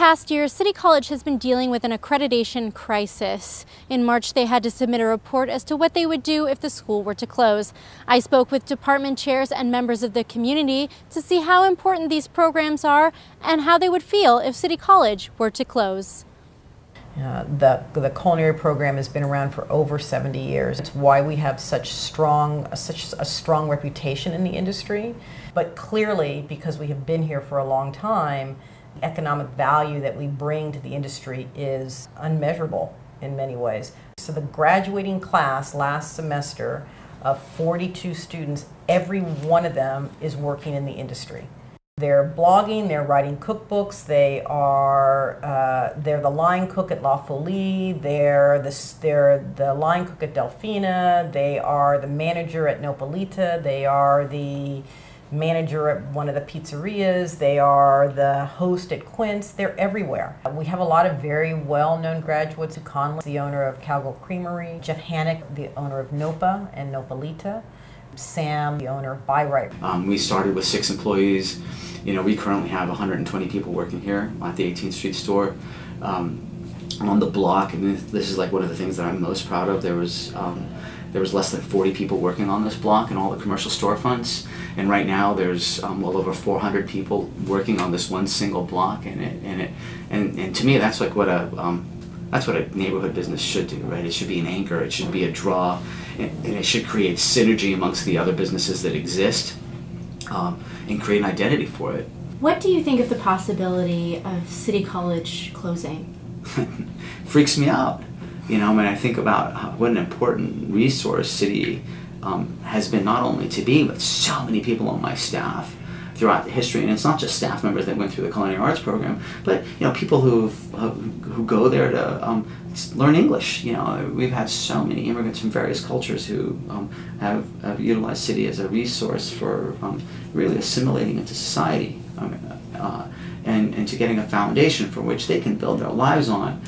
past year, City College has been dealing with an accreditation crisis. In March, they had to submit a report as to what they would do if the school were to close. I spoke with department chairs and members of the community to see how important these programs are and how they would feel if City College were to close. The culinary program has been around for over 70 years. It's why we have such a strong reputation in the industry. But clearly, because we have been here for a long time, the economic value that we bring to the industry is unmeasurable in many ways. So the graduating class last semester of 42 students, every one of them is working in the industry. They're blogging, they're writing cookbooks, they're the line cook at La Folie, they're the line cook at Delfina, they are the manager at Nopalita, they are the manager at one of the pizzerias, they are the host at Quince, they're everywhere. We have a lot of very well-known graduates. Conley, the owner of Cowgill Creamery, Jeff Hannock, the owner of Nopa and Nopalita, Sam, the owner of Buy Right. We started with 6 employees. We currently have 120 people working here at the 18th Street store. On the block, and this is like one of the things that I'm most proud of, there was less than 40 people working on this block in all the commercial storefronts, and right now there's well over 400 people working on this one single block, and to me that's like what a neighborhood business should do, right? It should be an anchor, it should be a draw, and it should create synergy amongst the other businesses that exist, and create an identity for it. What do you think of the possibility of City College closing? Freaks me out. When I think about what an important resource City has been, not only to be, but so many people on my staff throughout the history, and it's not just staff members that went through the culinary arts program, but people who go there to learn English. We've had so many immigrants from various cultures who have utilized City as a resource for really assimilating into society, and to getting a foundation for which they can build their lives on.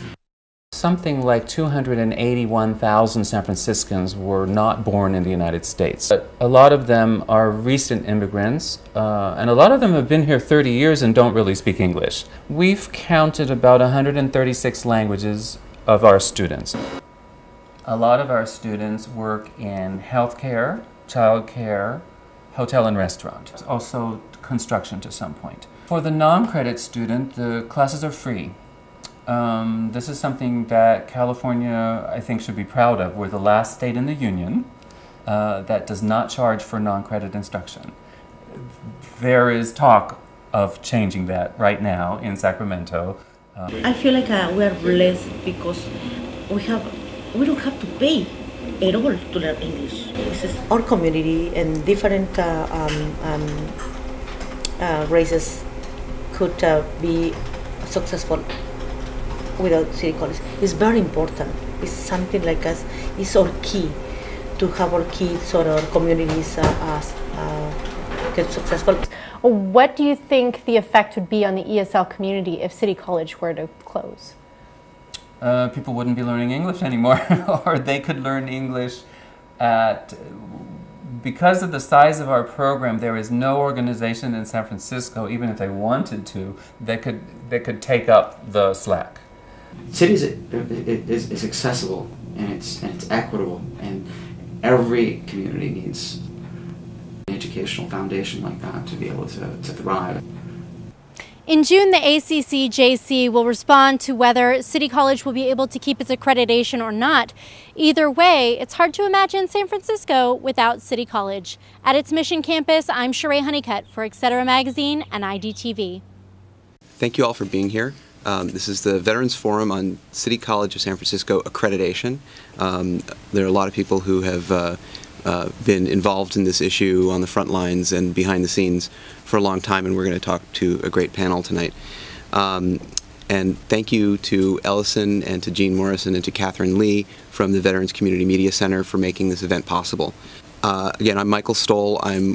Something like 281,000 San Franciscans were not born in the United States. A lot of them are recent immigrants, and a lot of them have been here 30 years and don't really speak English. We've counted about 136 languages of our students. A lot of our students work in healthcare, childcare, hotel and restaurant, also construction to some point. For the non-credit student, the classes are free. This is something that California, I think, should be proud of. We're the last state in the union that does not charge for non-credit instruction. There is talk of changing that right now in Sacramento. I feel like we are blessed because we don't have to pay at all to learn English. This is our community, and different races could be successful without City College. It's very important. It's something like us. It's our key to have our kids or our communities get successful. What do you think the effect would be on the ESL community if City College were to close? People wouldn't be learning English anymore, or they could learn English because of the size of our program. There is no organization in San Francisco, even if they wanted to, that could take up the slack. City is accessible, and it's equitable, and every community needs an educational foundation like that to be able to thrive. In June, the ACCJC will respond to whether City College will be able to keep its accreditation or not. Either way, it's hard to imagine San Francisco without City College. At its Mission campus, I'm Sheree Honeycutt for Etc. Magazine and IDTV. Thank you all for being here. This is the Veterans Forum on City College of San Francisco accreditation. There are a lot of people who have been involved in this issue on the front lines and behind the scenes for a long time, and we're going to talk to a great panel tonight. And thank you to Ellison and to Jean Morrison and to Catherine Lee from the Veterans Community Media Center for making this event possible. Again, I'm Michael Stoll. I'm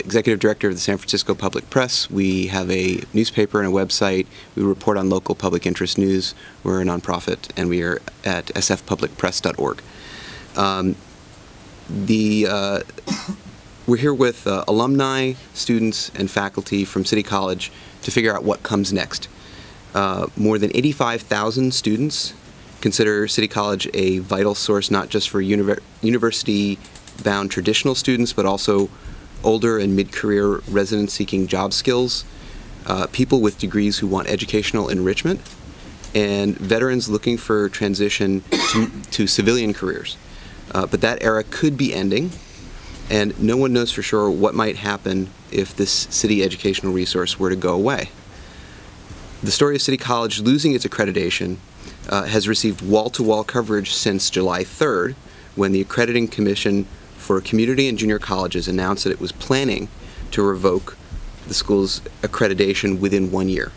Executive Director of the San Francisco Public Press. We have a newspaper and a website. We report on local public interest news. We're a nonprofit, and we are at sfpublicpress.org. We're here with alumni, students, and faculty from City College to figure out what comes next. More than 85,000 students consider City College a vital source not just for university-bound traditional students, but also older and mid-career residents seeking job skills, people with degrees who want educational enrichment, and veterans looking for transition to civilian careers. But that era could be ending, and no one knows for sure what might happen if this city educational resource were to go away. The story of City College losing its accreditation has received wall-to-wall coverage since July 3rd, when the Accrediting Commission for Community and Junior Colleges announced that it was planning to revoke the school's accreditation within 1 year.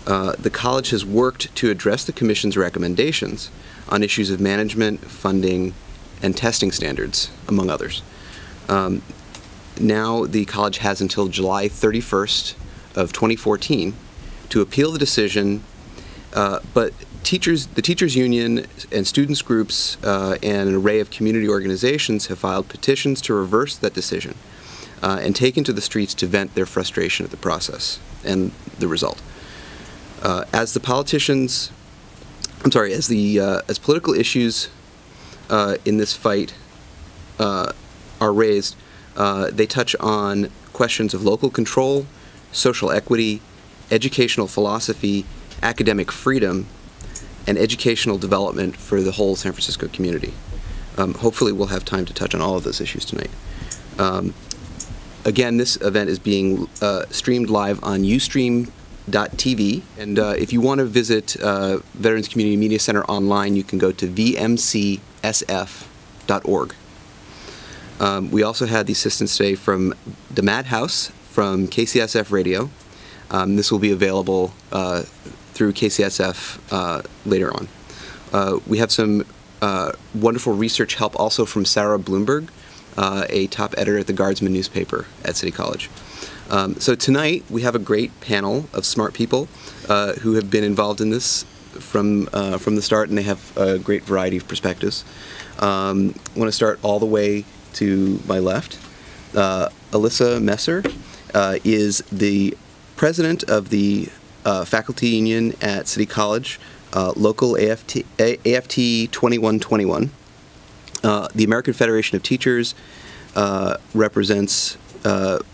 The college has worked to address the Commission's recommendations on issues of management, funding, and testing standards, among others. Now the college has until July 31st of 2014 to appeal the decision, but the teachers union and students groups and an array of community organizations have filed petitions to reverse that decision and taken to the streets to vent their frustration at the process and the result. As political issues in this fight are raised, they touch on questions of local control, social equity, educational philosophy, academic freedom, and educational development for the whole San Francisco community. Hopefully we'll have time to touch on all of those issues tonight. Again, this event is being streamed live on Ustream.tv, and if you want to visit Veterans Community Media Center online, you can go to vmcsf.org. We also had the assistance today from the Madhouse from KCSF Radio. This will be available through KCSF later on. We have some wonderful research help also from Sarah Bloomberg, a top editor at the Guardsman newspaper at City College. So tonight we have a great panel of smart people who have been involved in this from the start, and they have a great variety of perspectives. I want to start all the way to my left. Alyssa Messer is the president of the faculty union at City College, local AFT 2121. The American Federation of Teachers represents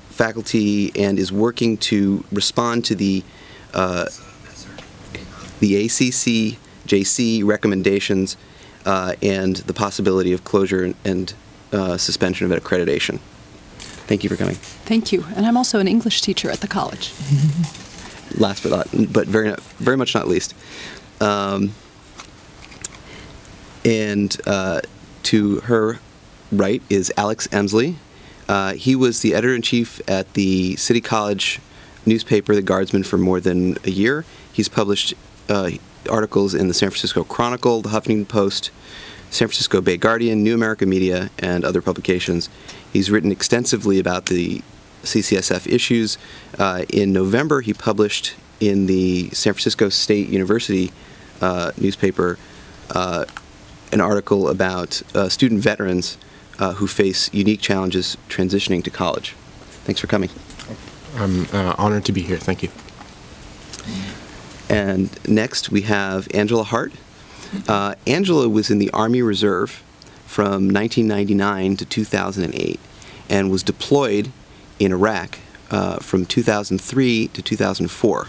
faculty and is working to respond to the ACCJC recommendations and the possibility of closure and suspension of accreditation. Thank you for coming. Thank you. And I'm also an English teacher at the college. Last but very much not least. To her right is Alex Emsley. He was the editor-in-chief at the City College newspaper, The Guardsman, for more than a year. He's published articles in the San Francisco Chronicle, the Huffington Post, San Francisco Bay Guardian, New American Media, and other publications. He's written extensively about the CCSF issues. In November, he published in the San Francisco State University newspaper an article about student veterans who face unique challenges transitioning to college. Thanks for coming. I'm honored to be here. Thank you. And next we have Angela HART. Angela was in the Army Reserve from 1999 to 2008 and was deployed in Iraq from 2003 to 2004.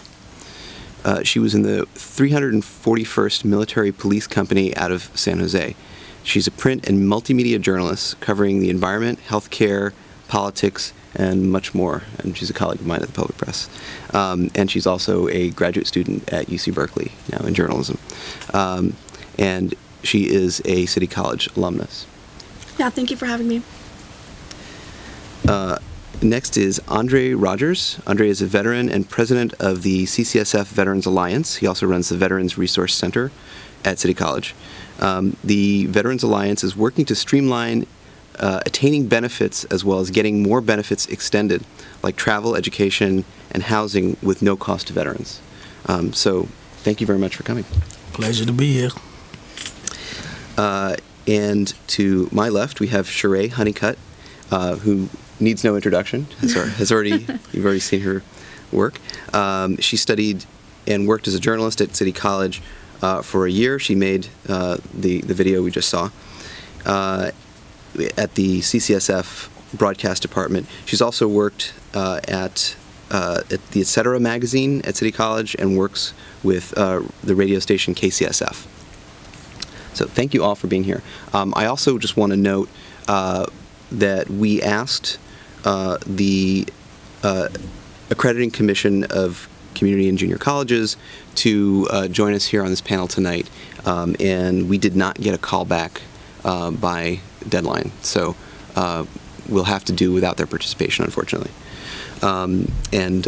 She was in the 341st Military Police Company out of San Jose. She's a print and multimedia journalist covering the environment, healthcare, politics, and much more. And she's a colleague of mine at the Public Press. And she's also a graduate student at UC Berkeley, now in journalism. And she is a City College alumnus. Yeah, thank you for having me. Next is Andre Rogers. Andre is a veteran and president of the CCSF Veterans Alliance. He also runs the Veterans Resource Center at City College. The Veterans Alliance is working to streamline attaining benefits as well as getting more benefits extended, like travel, education, and housing with no cost to veterans. So thank you very much for coming. Pleasure to be here. And to my left, we have Sheree Honeycutt, who needs no introduction. You've already seen her work. She studied and worked as a journalist at City College for a year. She made the video we just saw at the CCSF broadcast department. She's also worked at the Etc. magazine at City College and works with the radio station KCSF. So thank you all for being here. I also just want to note that we asked the Accrediting Commission of Community and Junior Colleges to join us here on this panel tonight, and we did not get a call back by deadline, so we'll have to do without their participation, unfortunately, and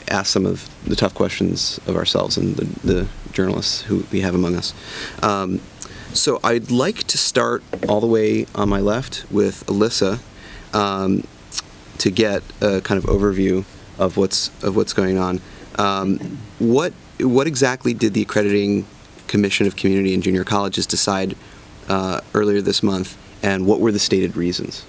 ask some of the tough questions of ourselves and the journalists who we have among us. So I'd like to start all the way on my left with Alyssa to get a kind of overview of what's going on. What exactly did the Accrediting Commission of Community and Junior Colleges decide earlier this month, and what were the stated reasons?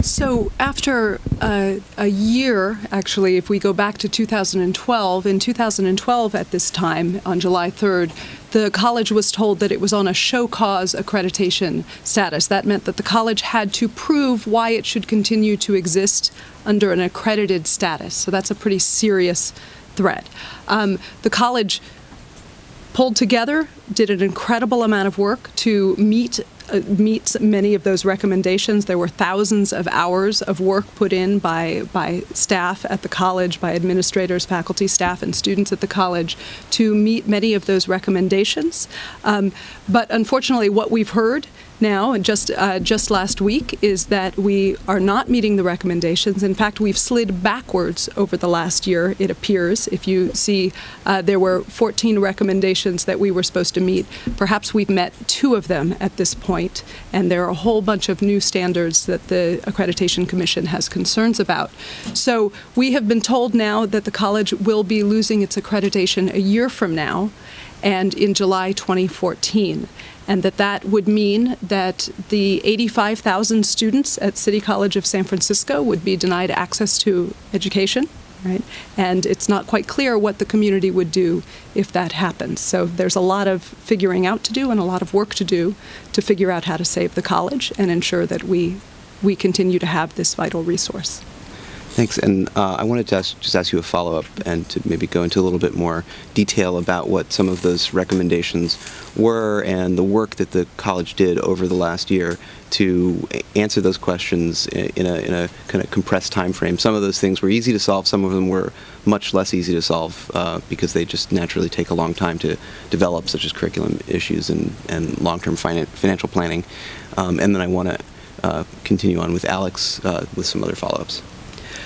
So after a year, actually, if we go back to 2012, in 2012 at this time, on July 3rd, the college was told that it was on a show cause accreditation status. That meant that the college had to prove why it should continue to exist under an accredited status. So that's a pretty serious threat. The college pulled together, did an incredible amount of work to meet many of those recommendations. There were thousands of hours of work put in by staff at the college, by administrators, faculty, staff, and students at the college to meet many of those recommendations. But unfortunately, what we've heard now, and just last week, is that we are not meeting the recommendations. In fact, we've slid backwards over the last year, it appears. If you see, there were 14 recommendations that we were supposed to meet. Perhaps we've met 2 of them at this point, and there are a whole bunch of new standards that the Accreditation Commission has concerns about. So we have been told now that the college will be losing its accreditation a year from now, and in July 2014. And that would mean that the 85,000 students at City College of San Francisco would be denied access to education, right? And it's not quite clear what the community would do if that happens. So there's a lot of figuring out to do and a lot of work to do to figure out how to save the college and ensure that we continue to have this vital resource. Thanks, and I wanted to just ask you a follow-up and to maybe go into a little bit more detail about what some of those recommendations were and the work that the college did over the last year to answer those questions in a kind of compressed time frame. Some of those things were easy to solve, some of them were much less easy to solve because they just naturally take a long time to develop, such as curriculum issues and long-term financial planning. And then I want to continue on with Alex with some other follow-ups.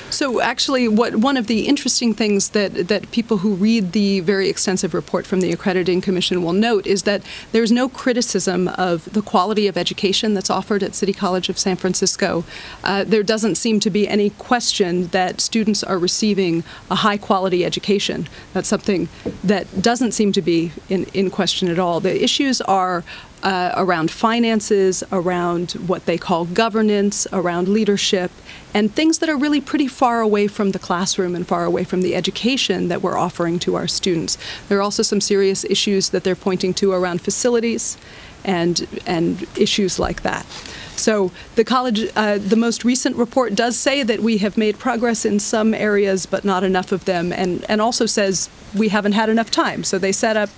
So actually, one of the interesting things that people who read the very extensive report from the Accrediting Commission will note is that there's no criticism of the quality of education that's offered at City College of San Francisco. There doesn't seem to be any question that students are receiving a high-quality education. That's something that doesn't seem to be in question at all. The issues are around finances, around what they call governance, around leadership, and things that are really pretty far away from the classroom and far away from the education that we're offering to our students. There are also some serious issues that they're pointing to around facilities and issues like that. So the college, the most recent report does say that we have made progress in some areas, but not enough of them, and also says we haven't had enough time. So they set up,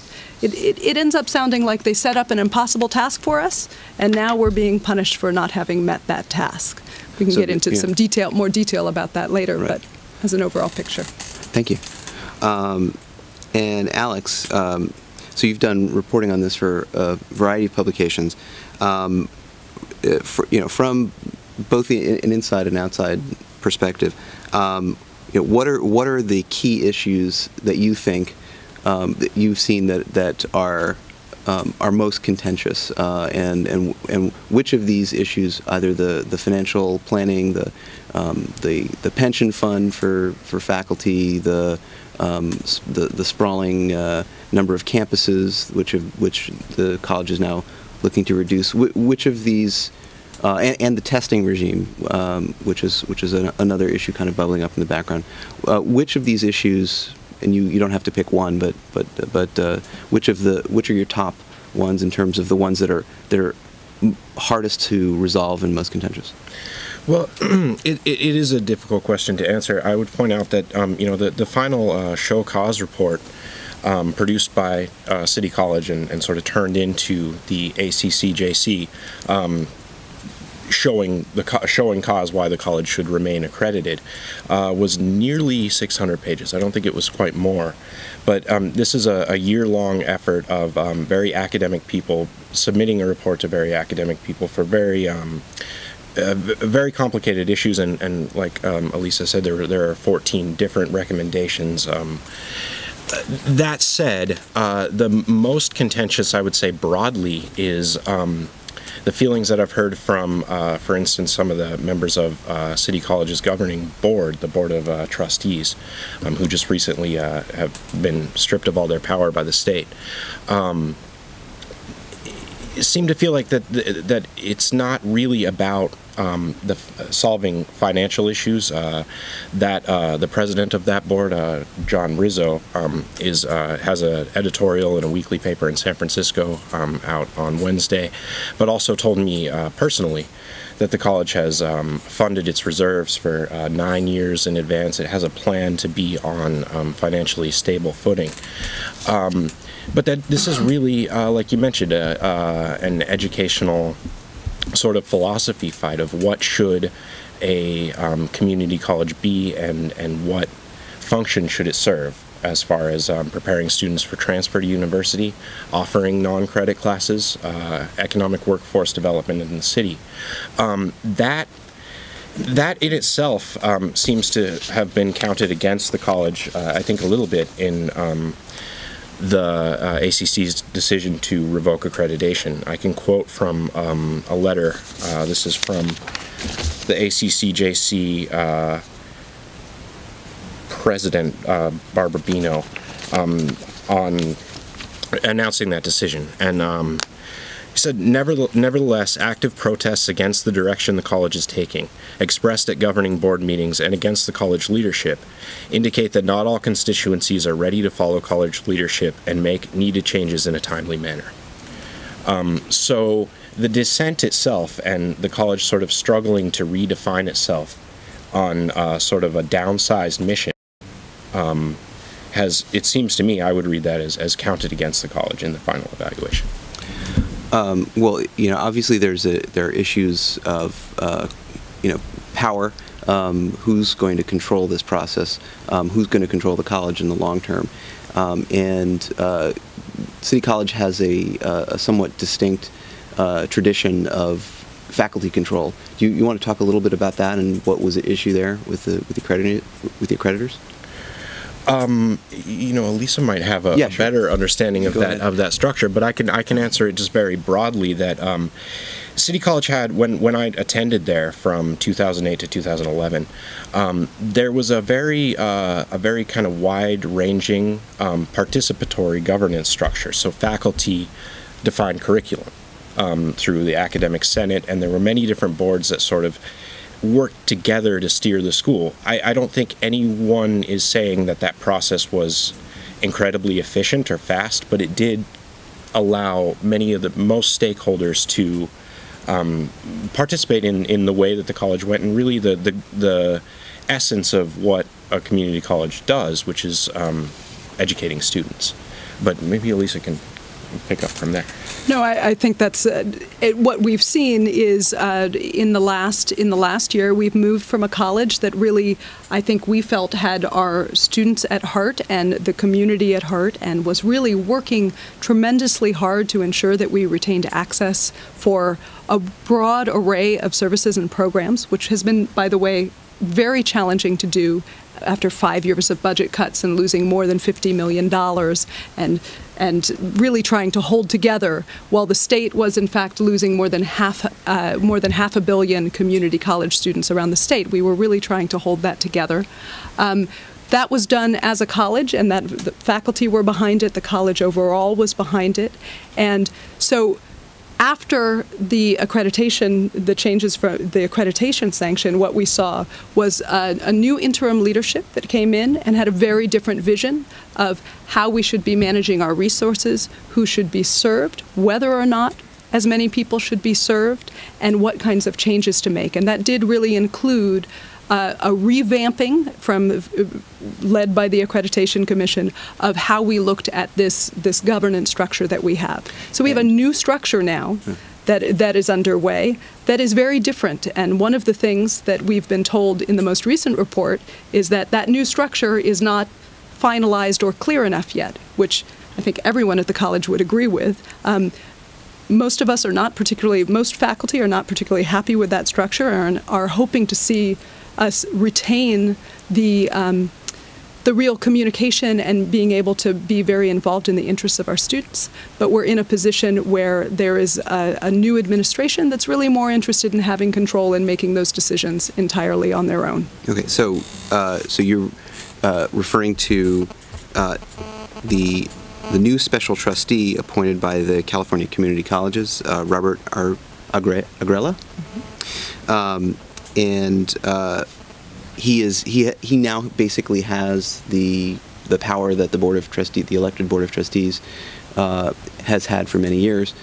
it ends up sounding like they set up an impossible task for us, and now we're being punished for not having met that task. We can get into some more detail about that later, right, but as an overall picture. Thank you. And Alex, so you've done reporting on this for a variety of publications. From both an inside and outside perspective, what are the key issues that you think that you've seen that are most contentious, and which of these issues, either the financial planning, the pension fund for faculty, the sprawling number of campuses which the college is now looking to reduce, which of these and the testing regime, which is another issue kind of bubbling up in the background. Which of these issues, and you don't have to pick one, but which are your top ones in terms of the ones that are hardest to resolve and most contentious? Well, it is a difficult question to answer. I would point out that the final show cause report produced by City College and sort of turned into the ACCJC, showing cause why the college should remain accredited, was nearly 600 pages. I don't think it was quite more. But this is a year-long effort of very academic people submitting a report to very academic people for very complicated issues, and like Elisa said, there are 14 different recommendations. That said, the most contentious, I would say broadly, is the feelings that I've heard from, for instance, some of the members of City College's governing board, the Board of Trustees, who just recently have been stripped of all their power by the state. Seem to feel like that it's not really about solving financial issues. That the president of that board, John Rizzo, has an editorial in a weekly paper in San Francisco out on Wednesday, but also told me personally that the college has funded its reserves for 9 years in advance. It has a plan to be on financially stable footing. But that this is really, like you mentioned, an educational sort of philosophy fight of what should a community college be, and what function should it serve as far as preparing students for transfer to university, offering non-credit classes, economic workforce development in the city. That in itself seems to have been counted against the college, I think, a little bit in the ACC's decision to revoke accreditation. I can quote from a letter. This is from the ACCJC president, Barbara Bino, on announcing that decision. And he said, nevertheless, active protests against the direction the college is taking, expressed at governing board meetings and against the college leadership, indicate that not all constituencies are ready to follow college leadership and make needed changes in a timely manner. So the dissent itself and the college sort of struggling to redefine itself on sort of a downsized mission it seems to me, I would read that as counted against the college in the final evaluation. Well, obviously there are issues of, power. Who's going to control this process? Who's going to control the college in the long term? And City College has a somewhat distinct tradition of faculty control. Do you want to talk a little bit about that and what was the issue there with the accreditors? Elisa might have a better understanding of that structure, but I can answer it just very broadly. That City College had, when I attended there from 2008 to 2011, there was a very kind of wide-ranging participatory governance structure. So faculty defined curriculum through the academic senate, and there were many different boards that sort of worked together to steer the school. I don't think anyone is saying that process was incredibly efficient or fast, but it did allow most stakeholders to participate in the way that the college went, and really the essence of what a community college does, which is educating students. But maybe Elisa can pick up from there. No, I think that's what we've seen is in the last year we've moved from a college that really, I think we felt had our students at heart and the community at heart, and was really working tremendously hard to ensure that we retained access for a broad array of services and programs, which has been, by the way, very challenging to do after 5 years of budget cuts and losing more than $50 million and really trying to hold together while the state was in fact losing more than half a billion community college students around the state. We were really trying to hold that together. That was done as a college, and that the faculty were behind it. The college overall was behind it, and so After the accreditation, the changes for the accreditation sanction, what we saw was a new interim leadership that came in and had a very different vision of how we should be managing our resources, who should be served, whether or not as many people should be served, and what kinds of changes to make. And that did really include a revamping led by the Accreditation Commission of how we looked at this governance structure that we have. So we have a new structure now that is underway that is very different. And one of the things that we've been told in the most recent report is that that new structure is not finalized or clear enough yet, which I think everyone at the college would agree with. Most of us are not particularly, most faculty are not particularly happy with that structure and are hoping to see us retain the real communication and being able to be very involved in the interests of our students. But we're in a position where there is a new administration that's really more interested in having control and making those decisions entirely on their own. Okay, so you're referring to the new special trustee appointed by the California Community Colleges, Robert Agrella. Mm-hmm. And he now basically has the power that the elected board of trustees has had for many years.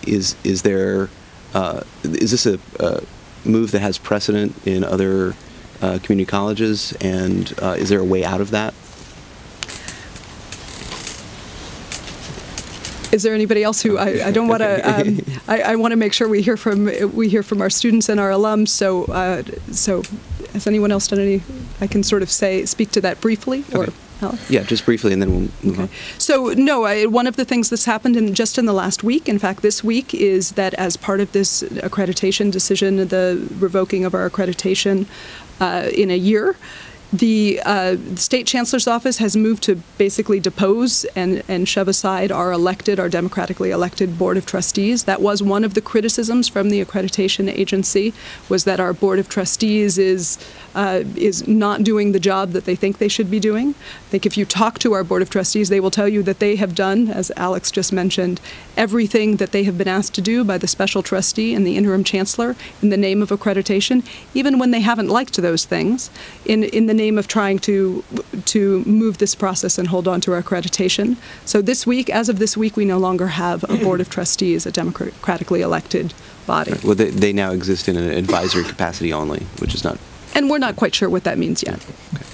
Is this a move that has precedent in other community colleges, and is there a way out of that? Is there anybody else who I don't want to? I want to make sure we hear from our students and our alums. So has anyone else done any? I can sort of speak to that briefly, or yeah, just briefly, and then we'll move on. So no, one of the things that's happened just in the last week, in fact, this week, is that as part of this accreditation decision, the revoking of our accreditation in a year. The State Chancellor's Office has moved to basically depose and shove aside our democratically elected Board of Trustees. That was one of the criticisms from the accreditation agency, was that our Board of Trustees is not doing the job that they think they should be doing. I think if you talk to our Board of Trustees, they will tell you that they have done, as Alex just mentioned, everything that they have been asked to do by the special trustee and the interim chancellor in the name of accreditation, even when they haven't liked those things, in the name of trying to move this process and hold on to our accreditation. So this week, as of this week, we no longer have a Board of Trustees, a democratically elected body. Well, they now exist in an advisory capacity only, which is not... And we're not quite sure what that means yet. Okay.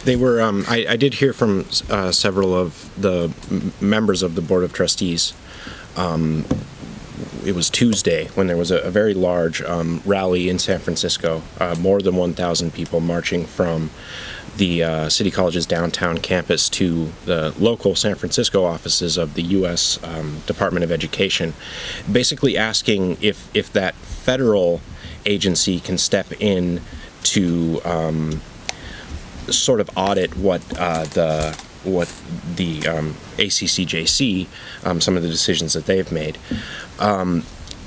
They were, I did hear from several of the members of the Board of Trustees. It was Tuesday when there was a very large rally in San Francisco, more than 1,000 people marching from the City College's downtown campus to the local San Francisco offices of the U.S. Department of Education, basically asking if that federal agency can step in to sort of audit what the ACCJC, some of the decisions that they've made.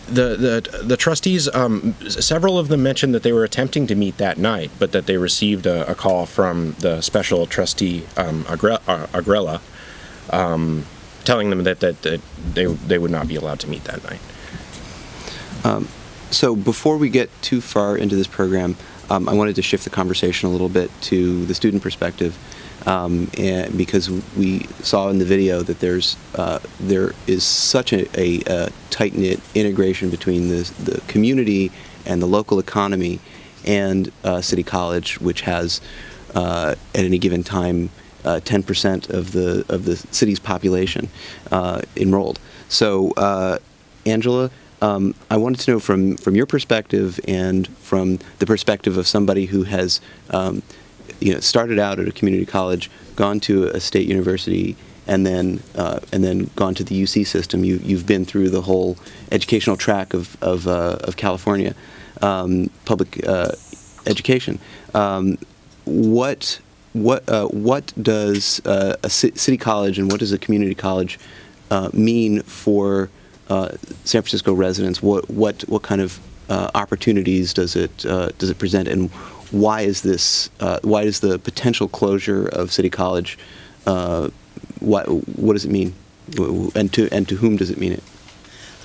The trustees, several of them mentioned that they were attempting to meet that night, but that they received a call from the special trustee, Agrella, telling them that they would not be allowed to meet that night. So before we get too far into this program, I wanted to shift the conversation a little bit to the student perspective. And because we saw in the video that there is such a tight-knit integration between the community and the local economy and City College, which has at any given time 10% of the city's population enrolled. So, Angela, I wanted to know from your perspective and from the perspective of somebody who has started out at a community college, gone to a state university, and then gone to the UC system. You've been through the whole educational track of California public education. What does a city college and what does a community college mean for San Francisco residents? What kind of opportunities does it present, and why is the potential closure of City College? What does it mean, and to whom does it mean it?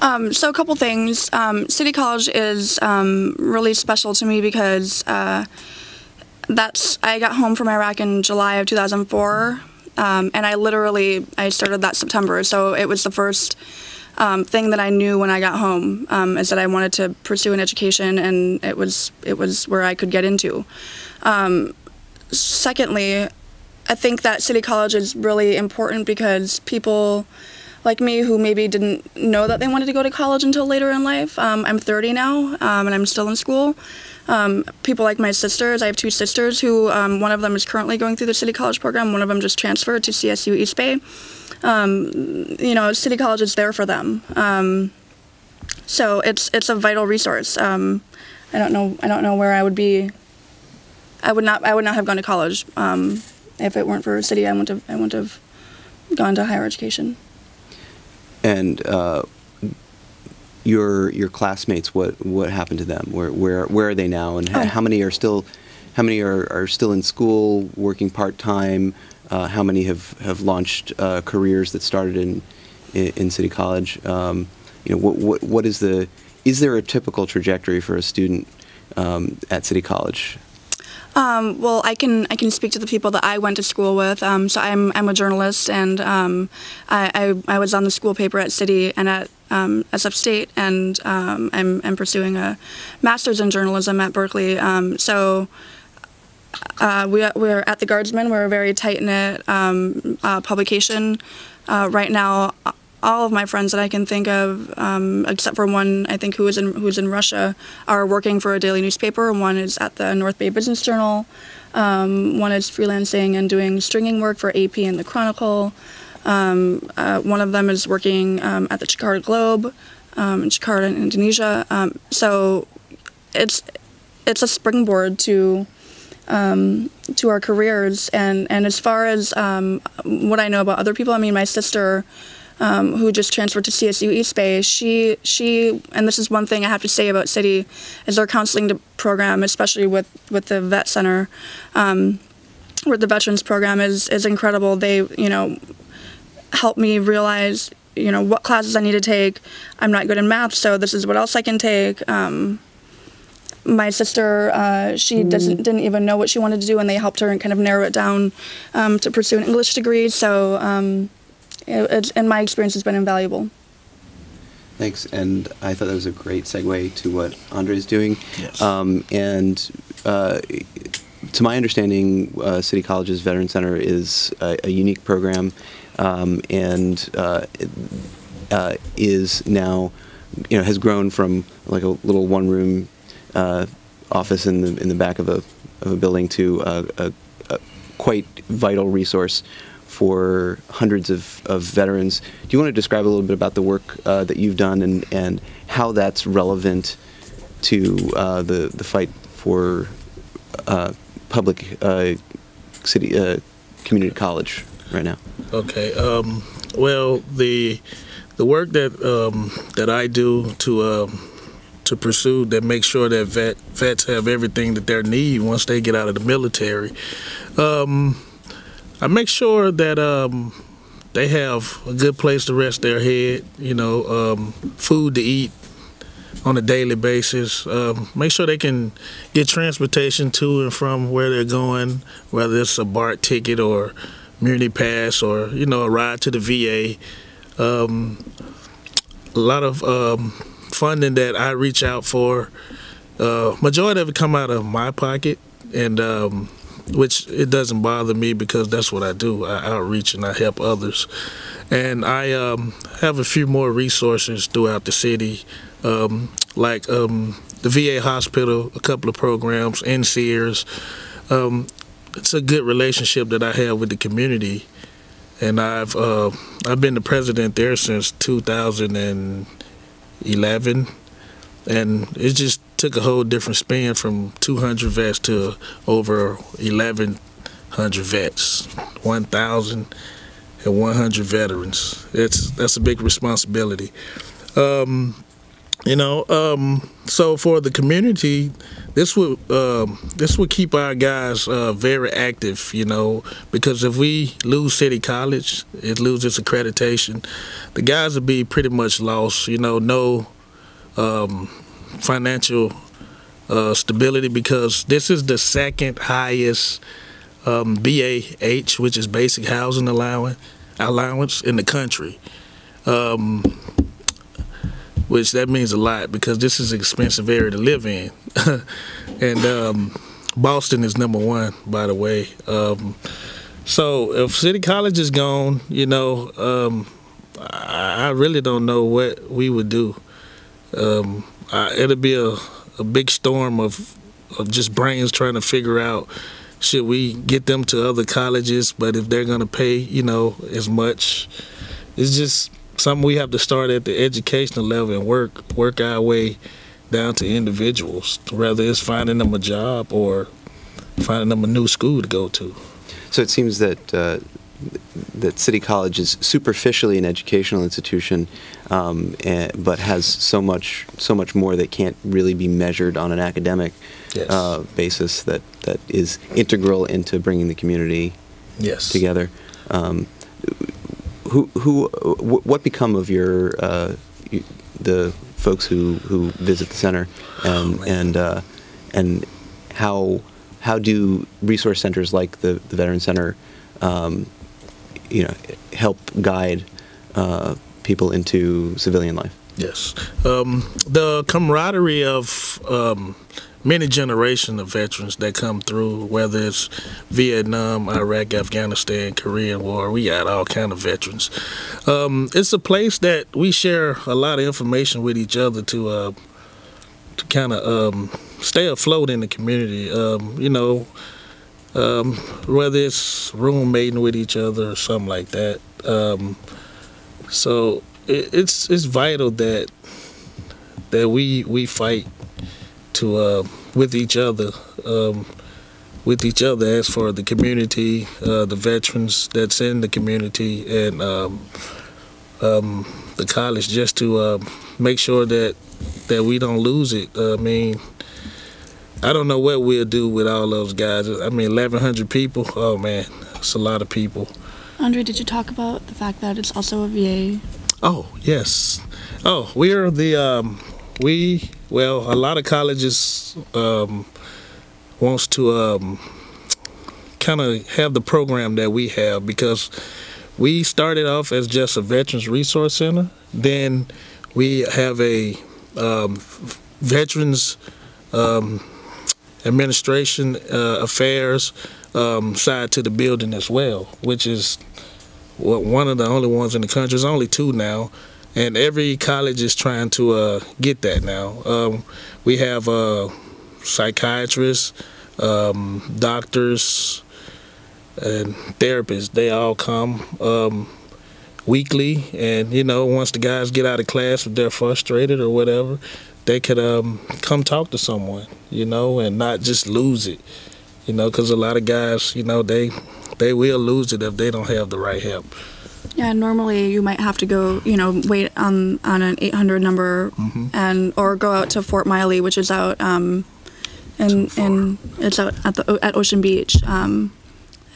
So a couple things. City College is really special to me because I got home from Iraq in July of 2004, and I started that September. So it was the first thing that I knew when I got home, is that I wanted to pursue an education, and it was where I could get into. Secondly, I think that City College is really important because people like me who maybe didn't know that they wanted to go to college until later in life. I'm 30 now, and I'm still in school. People like my sisters, I have two sisters who, one of them is currently going through the City College program, one of them just transferred to CSU East Bay. You know, City College is there for them. So it's a vital resource. I don't know where I would be. I would not have gone to college if it weren't for City. I wouldn't have gone to higher education. And your classmates, what happened to them? Where are they now? And how many are still in school, working part-time? How many have launched careers that started in City College? You know, what is there a typical trajectory for a student at City College? Well, I can speak to the people that I went to school with. So I'm a journalist, and I was on the school paper at City and at SF State, and I'm pursuing a master's in journalism at Berkeley. So we're at the Guardsman. We're a very tight-knit publication. Right now, all of my friends that I can think of, except for one, I think, who's in Russia, are working for a daily newspaper. One is at the North Bay Business Journal. One is freelancing and doing stringing work for AP and the Chronicle. One of them is working at the Jakarta Globe in Jakarta, in Indonesia. So it's a springboard to our careers. And as far as what I know about other people, I mean, my sister, who just transferred to CSU East Bay, she, and this is one thing I have to say about City, is their counseling program, especially with the Vet Center, where the Veterans Program is incredible. They, you know, help me realize, you know, what classes I need to take. I'm not good in math, so this is what else I can take. My sister, she didn't even know what she wanted to do, and they helped her and kind of narrow it down to pursue an English degree. So. In my experience, has been invaluable. Thanks, and I thought that was a great segue to what Andre is doing. Yes. And to my understanding, City College's Veteran Center is a unique program, and is now, you know, has grown from like a little one-room office in the back of a building to a quite vital resource for hundreds of veterans. Do you want to describe a little bit about the work that you've done and how that's relevant to the fight for public city community college right now? Okay. Well, the work that I do to pursue that makes sure that vets have everything that they need once they get out of the military. I make sure that they have a good place to rest their head, you know, food to eat on a daily basis. Make sure they can get transportation to and from where they're going, whether it's a BART ticket or Muni Pass or, you know, a ride to the VA. A lot of funding that I reach out for, majority of it come out of my pocket, and which it doesn't bother me because that's what I do. I outreach and I help others. And I have a few more resources throughout the city, like the VA hospital, a couple of programs, in Sears. It's a good relationship that I have with the community. And I've been the president there since 2011. And it just took a whole different spin from 200 vets to over 1,100 vets, 1,100 veterans. That's a big responsibility. You know, so for the community, this would keep our guys very active. You know, because if we lose City College, it loses accreditation, the guys would be pretty much lost. You know, no financial stability, because this is the second highest BAH, which is basic housing allowance in the country. Which that means a lot, because this is an expensive area to live in. And Boston is #1, by the way. So if City College is gone, you know, I really don't know what we would do. It'll be a big storm of just brains trying to figure out, should we get them to other colleges, but if they're going to pay, you know, as much. It's just something we have to start at the educational level and work our way down to individuals, whether it's finding them a job or finding them a new school to go to. So it seems that that City College is superficially an educational institution, but has so much more that can't really be measured on an academic basis that is integral into bringing the community together. What become of your the folks who visit the center, and how do resource centers like the Veteran Center, you know, help guide people into civilian life? Yes, the camaraderie of many generations of veterans that come through, whether it's Vietnam, Iraq, Afghanistan, Korean War, we got all kind of veterans. It's a place that we share a lot of information with each other to kind of stay afloat in the community. You know, whether it's roommating with each other or something like that. So it's vital that we fight to with each other as for the community, the veterans that's in the community, and the college, just to make sure that we don't lose it. I mean, I don't know what we'll do with all those guys. I mean, 1,100 people. Oh man, it's a lot of people. Andre, did you talk about the fact that it's also a VA? Oh yes. Oh, we are the well, a lot of colleges wants to kind of have the program that we have, because we started off as just a Veterans Resource Center. Then we have a Veterans Administration Affairs side to the building as well, which is one of the only ones in the country. There's only 2 now. And every college is trying to get that now. We have psychiatrists, doctors, and therapists. They all come weekly, and you know, once the guys get out of class, if they're frustrated or whatever, they could come talk to someone, you know, and not just lose it, you know, because a lot of guys, you know, they will lose it if they don't have the right help. Yeah, normally you might have to go, you know, wait on an 800 number, or go out to Fort Miley, which is out and it's out at Ocean Beach.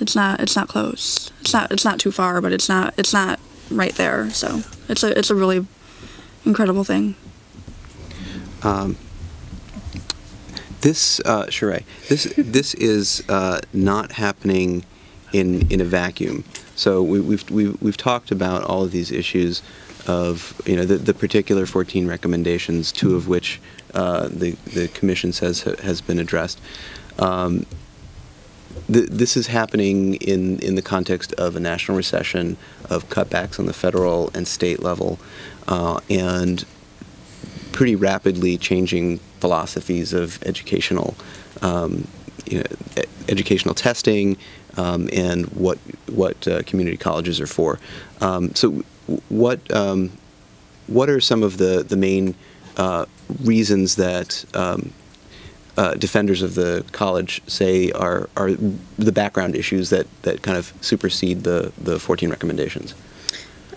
It's not close. It's not too far, but it's not right there. So it's a really incredible thing. This is not happening in a vacuum. So we've talked about all of these issues of, you know, the particular 14 recommendations, 2 of which the Commission says has been addressed. This is happening in the context of a national recession, of cutbacks on the federal and state level, and pretty rapidly changing philosophies of educational, you know, educational testing, and what community colleges are for. So what are some of the main reasons that defenders of the college say are the background issues that kind of supersede the 14 recommendations?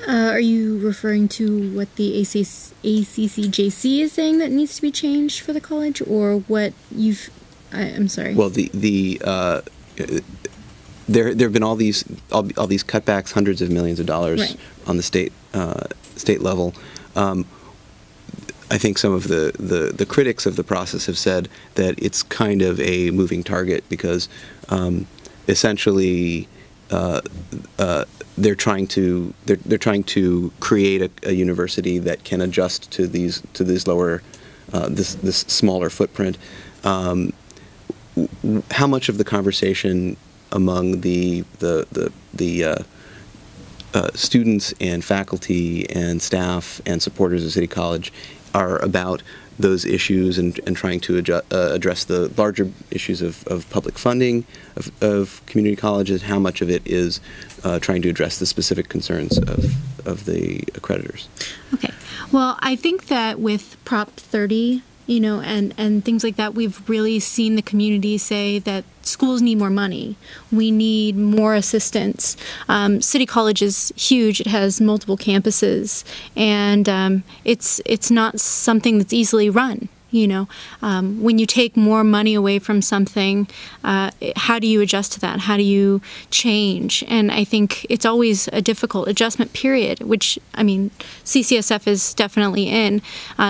Are you referring to what the ACCJC is saying that needs to be changed for the college, or what you've? I'm sorry. Well, there have been all these cutbacks, hundreds of millions of dollars right. on the state level. I think some of the critics of the process have said that it's kind of a moving target because essentially they're trying to create a university that can adjust to these lower this smaller footprint. How much of the conversation among the students and faculty and staff and supporters of City College are about those issues and trying to address the larger issues of public funding of community colleges? How much of it is trying to address the specific concerns of the accreditors? Okay. Well, I think that with Prop 30, and things like that, we've really seen the community say that schools need more money. We need more assistance. City College is huge. It has multiple campuses, and it's not something that's easily run. When you take more money away from something, how do you adjust to that? How do you change? And I think it's always a difficult adjustment period, which, CCSF is definitely in.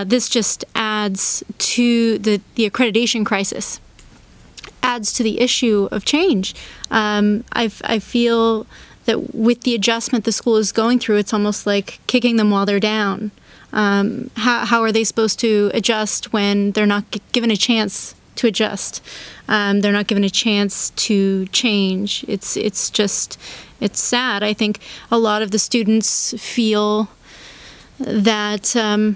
This just adds to the accreditation crisis, adds to the issue of change. I feel that with the adjustment the school is going through, it's almost like kicking them while they're down. How are they supposed to adjust when they're not given a chance to adjust? They're not given a chance to change. It's sad. I think a lot of the students feel that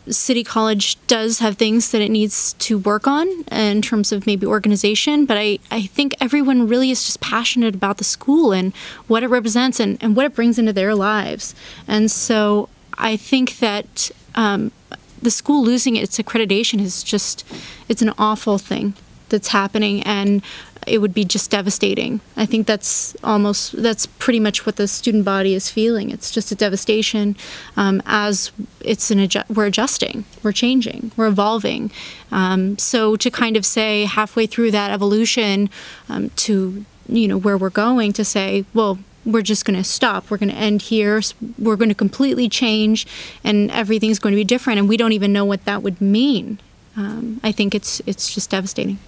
City College does have things that it needs to work on in terms of maybe organization, but I think everyone really is just passionate about the school and what it represents and what it brings into their lives. And so I think that the school losing its accreditation is it's an awful thing that's happening, and it would be just devastating. I think that's pretty much what the student body is feeling. It's just a devastation as we're adjusting, we're changing, we're evolving. So to kind of say halfway through that evolution to where we're going, to say, well, we're just going to stop. We're going to end here. We're going to completely change, and everything's going to be different. And we don't even know what that would mean. I think it's just devastating.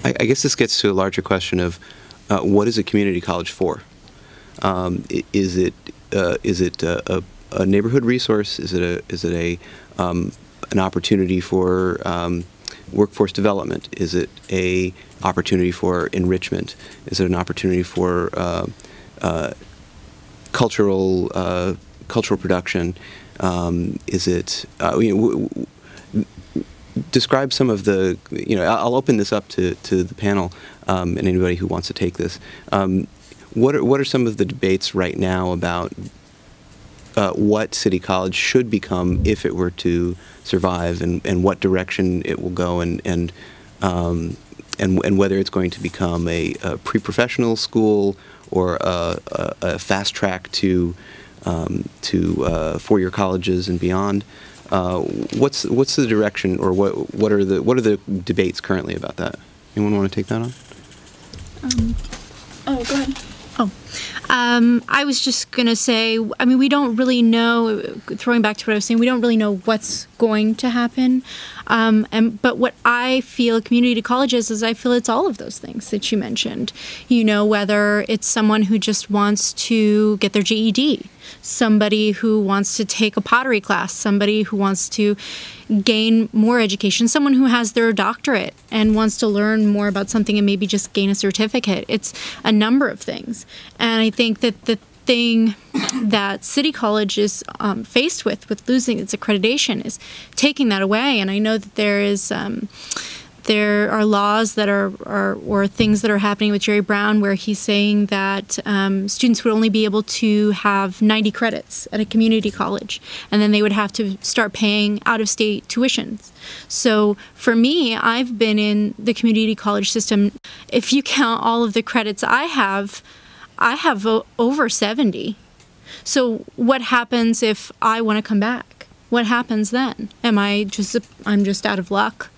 I guess this gets to a larger question of what is a community college for? Is it a neighborhood resource? Is it an opportunity for workforce development? Is it a opportunity for enrichment? Is it an opportunity for cultural production? Is it describe some of the, I'll open this up to the panel and anybody who wants to take this. What are some of the debates right now about what City College should become if it were to survive, and what direction it will go, and whether it's going to become a pre-professional school or a fast track to four-year colleges and beyond? What's the direction, or what are the debates currently about that? Anyone want to take that on? Oh, go ahead. I was just going to say, we don't really know, throwing back to what I was saying, we don't really know what's going to happen. But what I feel community college is I feel it's all of those things that you mentioned. Whether it's someone who just wants to get their GED, somebody who wants to take a pottery class, somebody who wants to gain more education, someone who has their doctorate and wants to learn more about something and maybe just gain a certificate. It's a number of things. And I think that the thing that City College is faced with losing its accreditation is taking that away. And I know that there are laws that or things that are happening with Jerry Brown where he's saying that students would only be able to have 90 credits at a community college, and then they would have to start paying out-of-state tuitions. So for me, I've been in the community college system. If you count all of the credits I have over 70. So what happens if I want to come back? What happens then? I'm just out of luck?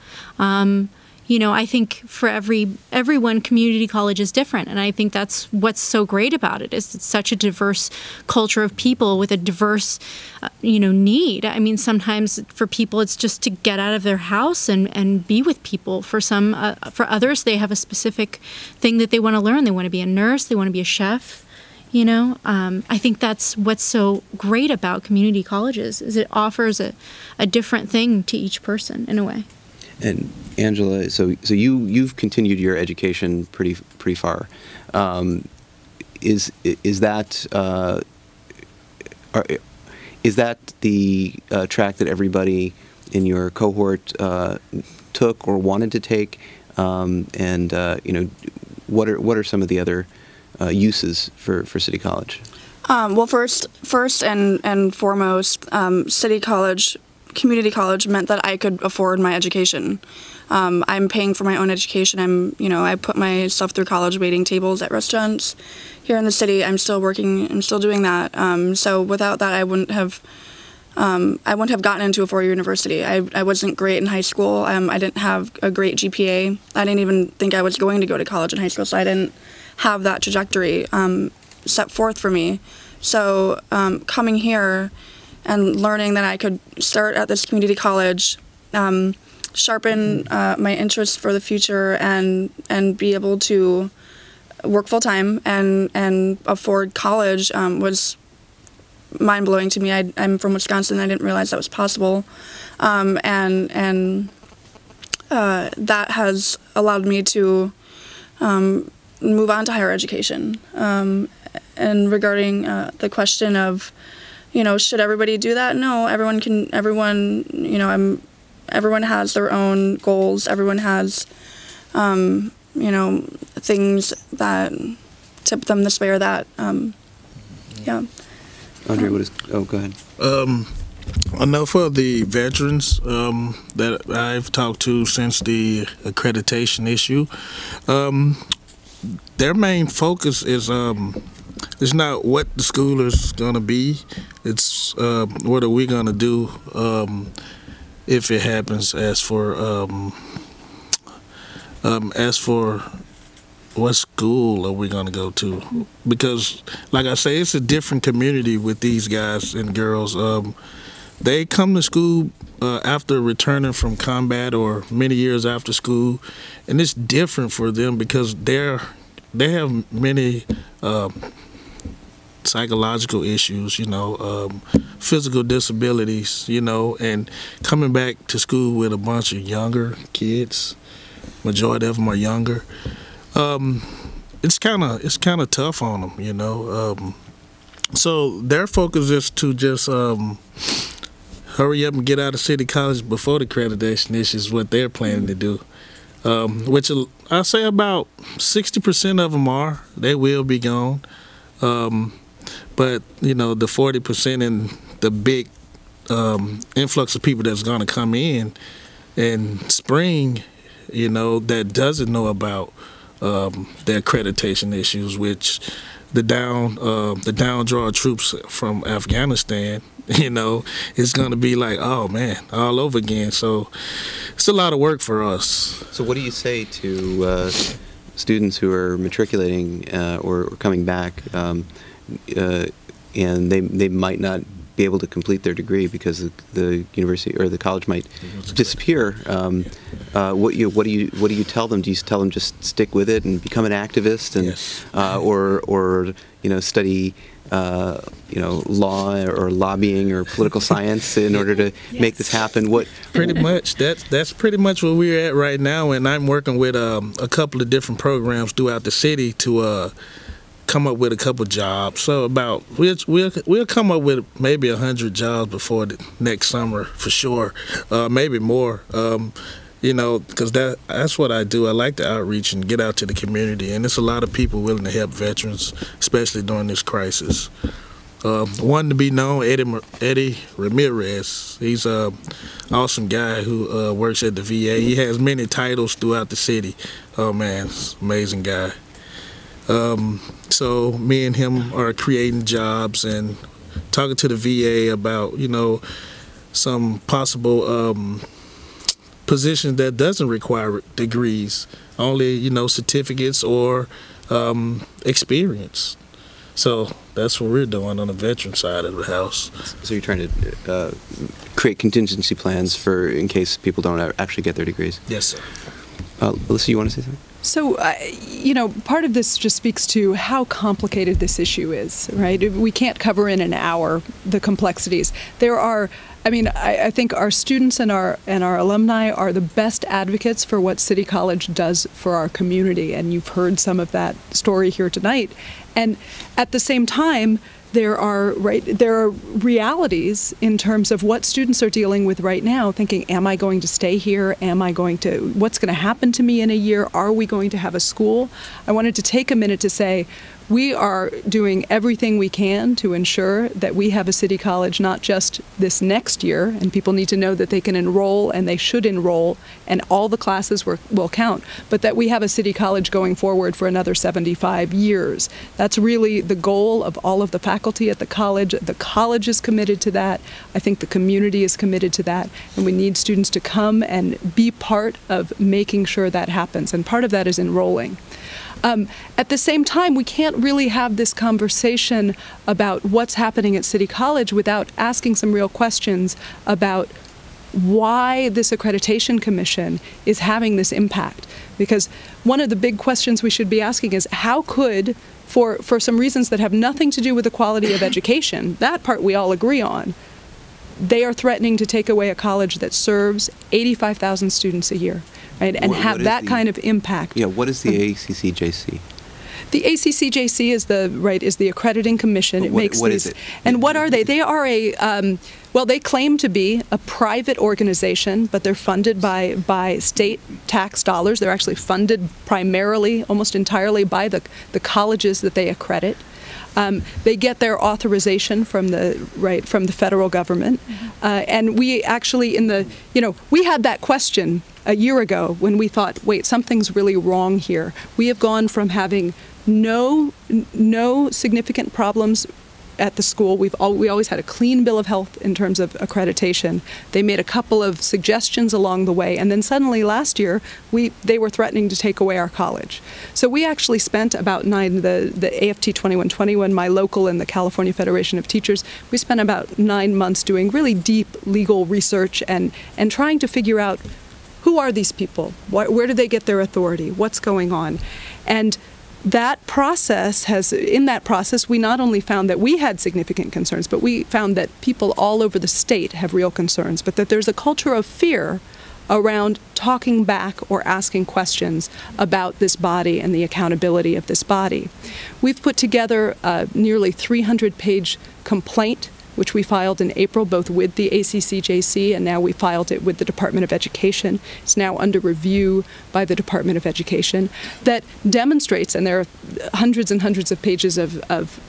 You know, I think for everyone, community college is different, and I think that's what's so great about it. Is it's such a diverse culture of people with a diverse, need. I mean, sometimes for people it's just to get out of their house and be with people. For others, they have a specific thing that they want to learn. They want to be a nurse. They want to be a chef. I think that's what's so great about community colleges is it offers a different thing to each person in a way. And Angela, so you've continued your education pretty far. Is that the track that everybody in your cohort took or wanted to take? What are some of the other uses for City College? Well, first and foremost, City College. Community college meant that I could afford my education. I'm paying for my own education. I put myself through college waiting tables at restaurants here in the city. I'm still working. I'm still doing that. So without that, I wouldn't have gotten into a four-year university. I wasn't great in high school. I didn't have a great GPA. I didn't even think I was going to go to college in high school, so I didn't have that trajectory set forth for me. So coming here and learning that I could start at this community college, sharpen my interests for the future, and be able to work full time and afford college was mind blowing to me. I'm from Wisconsin. I didn't realize that was possible, and that has allowed me to move on to higher education. And regarding the question of, should everybody do that? No, everyone has their own goals. Everyone has, things that tip them this way or that. Yeah. Andre, go ahead. I know for the veterans that I've talked to since the accreditation issue, their main focus is it's not what the school is going to be. It's what are we going to do if it happens. As for what school are we going to go to? Because, like I say, it's a different community with these guys and girls. They come to school after returning from combat or many years after school, and it's different for them because they have many psychological issues, physical disabilities, and coming back to school with a bunch of younger kids, majority of them are younger. It's kind of tough on them, So their focus is to just hurry up and get out of City College before the accreditation issue is what they're planning to do. Which I say about 60% of them are. They will be gone. But, the 40% and the big influx of people that's going to come in spring, that doesn't know about the accreditation issues, which the down draw troops from Afghanistan, it's going to be like, oh man, all over again. So it's a lot of work for us. So what do you say to students who are matriculating or coming back, and they might not be able to complete their degree because the university or the college might disappear? What do you tell them? Do you tell them just stick with it and become an activist, and yes. or study law or lobbying or political science in order to make this happen? What? Pretty much that's pretty much where we're at right now, and I'm working with a couple of different programs throughout the city to come up with a couple jobs. So we'll come up with maybe 100 jobs before the next summer for sure, maybe more. Because that's what I do. I like to outreach and get out to the community, and there's a lot of people willing to help veterans, especially during this crisis. One to be known, Eddie Ramirez. He's an awesome guy who works at the VA. He has many titles throughout the city. Oh man, amazing guy. So me and him are creating jobs and talking to the VA about, you know, some possible positions that doesn't require degrees, only, you know, certificates or experience. So that's what we're doing on the veteran side of the house. So you're trying to create contingency plans for in case people don't actually get their degrees? Yes, sir. Alyssa, you want to say something? So, you know, part of this just speaks to how complicated this issue is, right? We can't cover in an hour the complexities. There are, I mean, I think our students and our alumni are the best advocates for what City College does for our community, and you've heard some of that story here tonight. And at the same time, there are realities in terms of what students are dealing with right now, thinking, am I going to stay here? What's going to happen to me in a year? Are we going to have a school? I wanted to take a minute to say, we are doing everything we can to ensure that we have a City College not just this next year, and people need to know that they can enroll and they should enroll and all the classes will count, but that we have a City College going forward for another 75 years. That's really the goal of all of the faculty at the college. The college is committed to that. I think the community is committed to that, and we need students to come and be part of making sure that happens, and part of that is enrolling. At the same time, we can't really have this conversation about what's happening at City College without asking some real questions about why this accreditation commission is having this impact. Because one of the big questions we should be asking is how could, for some reasons that have nothing to do with the quality of education, that part we all agree on, they are threatening to take away a college that serves 85,000 students a year. Right, and have that kind of impact. Yeah, what is the ACCJC? The ACCJC is the accrediting commission. What is it? And what are they? They are well, they claim to be a private organization, but they're funded by state tax dollars. They're actually funded primarily, almost entirely, by the colleges that they accredit. They get their authorization from the federal government, and we actually we had that question a year ago when we thought, wait, something's really wrong here. We have gone from having no significant problems at the school. We always had a clean bill of health in terms of accreditation. They made a couple of suggestions along the way, and then suddenly last year they were threatening to take away our college. So we actually spent about the AFT 2121, my local, and the California Federation of Teachers, we spent about 9 months doing really deep legal research and trying to figure out who are these people? Where do they get their authority? What's going on? And that process in that process, we not only found that we had significant concerns, but we found that people all over the state have real concerns, but that there's a culture of fear around talking back or asking questions about this body and the accountability of this body. We've put together a nearly 300-page complaint, which we filed in April, both with the ACCJC, and now we filed it with the Department of Education. It's now under review by the Department of Education, that demonstrates, and there are hundreds and hundreds of pages of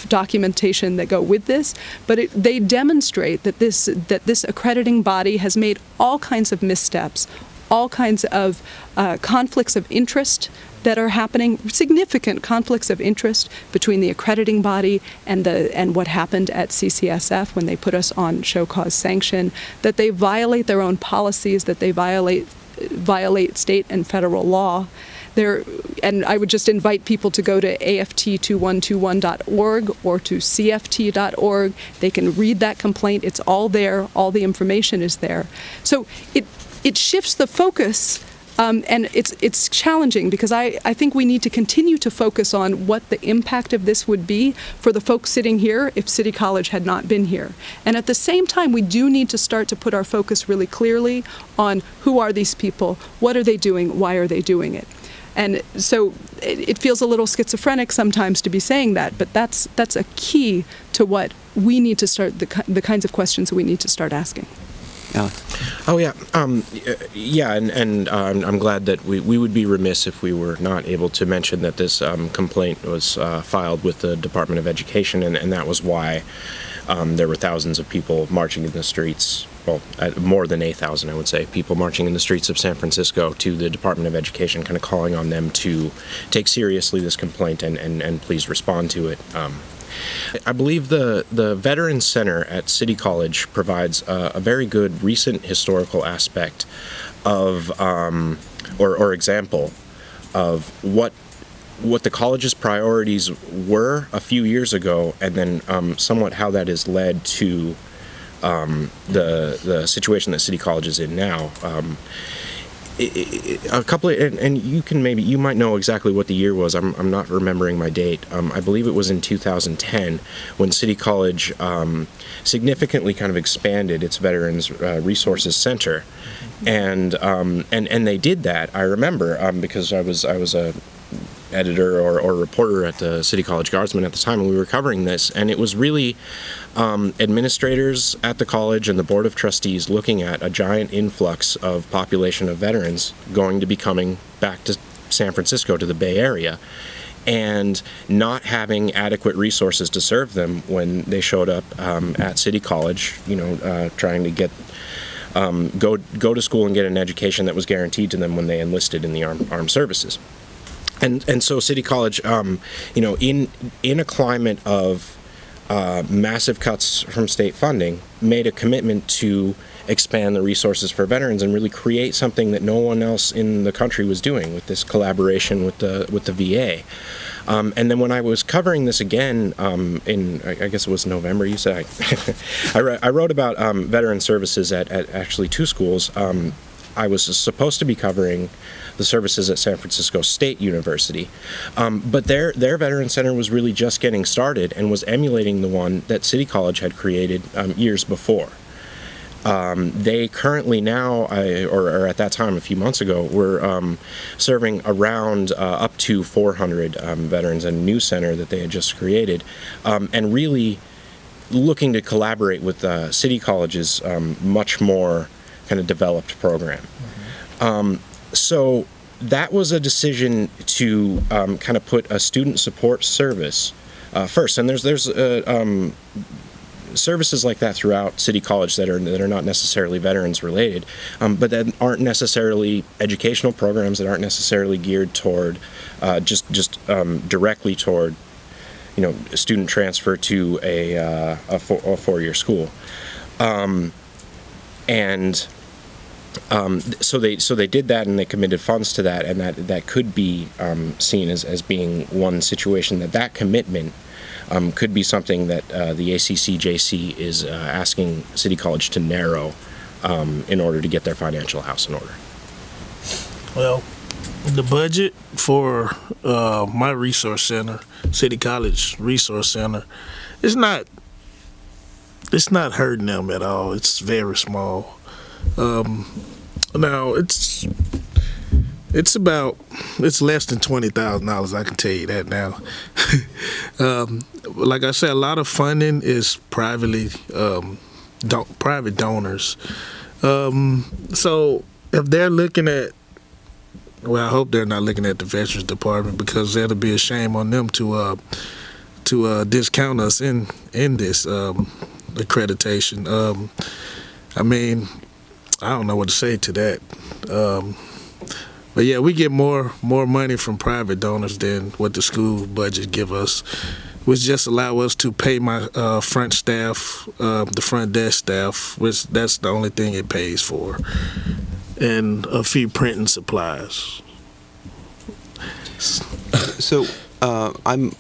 documentation that go with this, but they demonstrate that this accrediting body has made all kinds of missteps, all kinds of conflicts of interest that are happening, significant conflicts of interest between the accrediting body and what happened at CCSF when they put us on show cause sanction, that they violate their own policies, that they violate state and federal law. And I would just invite people to go to aft2121.org or to cft.org. They can read that complaint. It's all there. All the information is there. So it shifts the focus. And it's challenging because I think we need to continue to focus on what the impact of this would be for the folks sitting here if City College had not been here. And at the same time, we do need to start to put our focus really clearly on who are these people, what are they doing, why are they doing it. And so it feels a little schizophrenic sometimes to be saying that, but that's a key to what we need to start, the kinds of questions that we need to start asking. Oh yeah, and I'm glad that we would be remiss if we were not able to mention that this complaint was filed with the Department of Education, and that was why there were thousands of people marching in the streets well, more than 8,000, I would say, people marching in the streets of San Francisco to the Department of Education, kind of calling on them to take seriously this complaint and please respond to it. I believe the Veterans Center at City College provides a very good recent historical aspect of, or example of what the college's priorities were a few years ago, and then somewhat how that has led to the situation that City College is in now. A couple of, and you might know exactly what the year was. I'm not remembering my date. I believe it was in 2010 when City College significantly kind of expanded its Veterans Resources Center, and they did that. I remember because I was a editor or reporter at the City College Guardsman at the time, and we were covering this, and it was really administrators at the college and the Board of Trustees looking at a giant influx of population of veterans going to be coming back to San Francisco, to the Bay Area, and not having adequate resources to serve them when they showed up at City College, trying to get go to school and get an education that was guaranteed to them when they enlisted in the armed services. And so City College, in a climate of massive cuts from state funding, made a commitment to expand the resources for veterans and really create something that no one else in the country was doing with this collaboration with the VA. And then when I was covering this again in, I guess it was November, you said, I wrote about veteran services at actually two schools. I was supposed to be covering the services at San Francisco State University, but their Veteran Center was really just getting started and was emulating the one that City College had created years before. They currently now, or at that time a few months ago, were serving around up to 400 veterans in a new center that they had just created, and really looking to collaborate with City College's much more kind of developed program. So that was a decision to kind of put a student support service first, and there's services like that throughout City College that are not necessarily veterans related, but that aren't necessarily educational programs, that aren't necessarily geared toward just directly toward student transfer to a four-year school, so they did that, and they committed funds to that, and that could be seen as being one situation that commitment could be something that the ACCJC is asking City College to narrow in order to get their financial house in order. Well, the budget for my resource center, City College Resource Center, it's not hurting them at all. It's very small. Now it's less than $20,000. I can tell you that now. Like I said, a lot of funding is private donors. So if they're looking at, well, I hope they're not looking at the Veterans Department, because that'll be a shame on them to discount us in this accreditation. I mean, I don't know what to say to that. But yeah, we get more money from private donors than what the school budget give us, which just allow us to pay my front staff, the front desk staff, which that's the only thing it pays for, and a few printing supplies. So I'm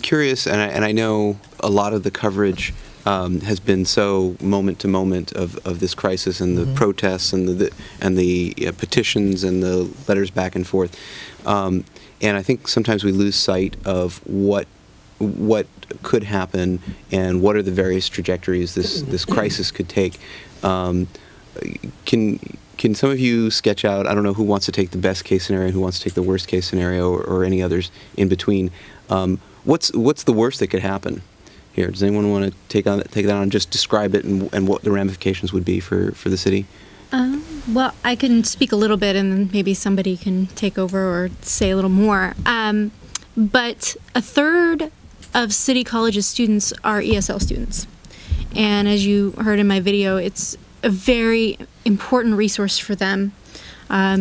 curious, and I know a lot of the coverage has been so moment to moment of this crisis and the protests and the petitions and the letters back and forth, and I think sometimes we lose sight of what could happen and what are the various trajectories this crisis could take. Can some of you sketch out, I don't know who wants to take the best case scenario and who wants to take the worst case scenario, or any others in between? What's the worst that could happen here? Does anyone want to take that on, just describe it and what the ramifications would be for the city? Well, I can speak a little bit, and then maybe somebody can take over or say a little more. But a third of City College's students are ESL students. And as you heard in my video, it's a very important resource for them.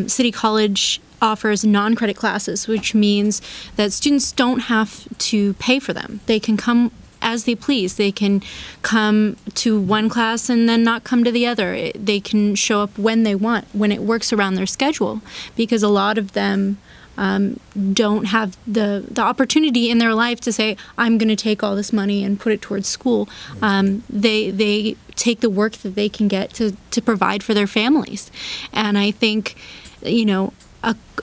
City College offers non-credit classes, which means that students don't have to pay for them. They can come as they please. They can come to one class and then not come to the other. They can show up when they want, when it works around their schedule, because a lot of them don't have the opportunity in their life to say, I'm going to take all this money and put it towards school. They take the work that they can get to provide for their families. And I think, you know,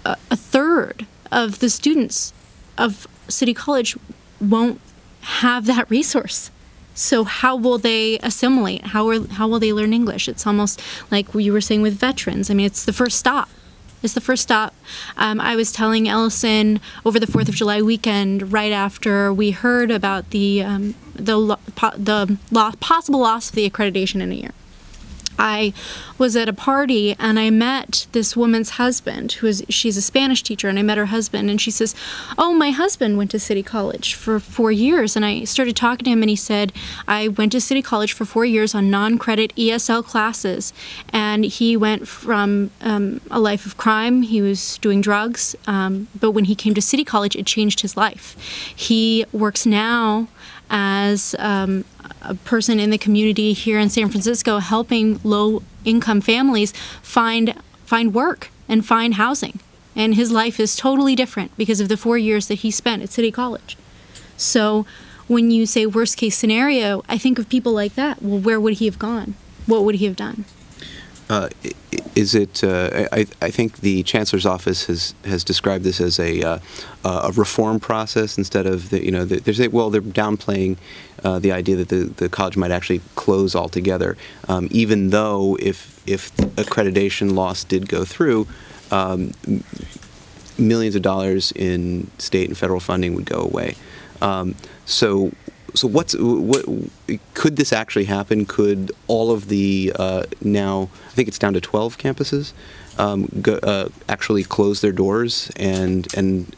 a third of the students of City College won't have that resource. So how will they assimilate? How will they learn English? It's almost like you were saying with veterans. I mean, it's the first stop. It's the first stop. I was telling Ellison over the 4th of July weekend, right after we heard about the possible loss of the accreditation in a year. I was at a party and I met this woman's husband, she's a Spanish teacher, and I met her husband, and she says, oh, my husband went to City College for 4 years. And I started talking to him, and he said, I went to City College for 4 years on non-credit ESL classes, and he went from a life of crime. He was doing drugs, but when he came to City College, it changed his life. He works now as a person in the community here in San Francisco, helping low-income families find work and find housing. And his life is totally different because of the 4 years that he spent at City College. So when you say worst-case scenario, I think of people like that. Well, where would he have gone? What would he have done? Is it? I think the Chancellor's office has described this as a reform process instead of they're downplaying the idea that the college might actually close altogether, even though if accreditation loss did go through, millions of dollars in state and federal funding would go away. So what could this actually happen? Could all of the now, I think it's down to 12 campuses, actually close their doors and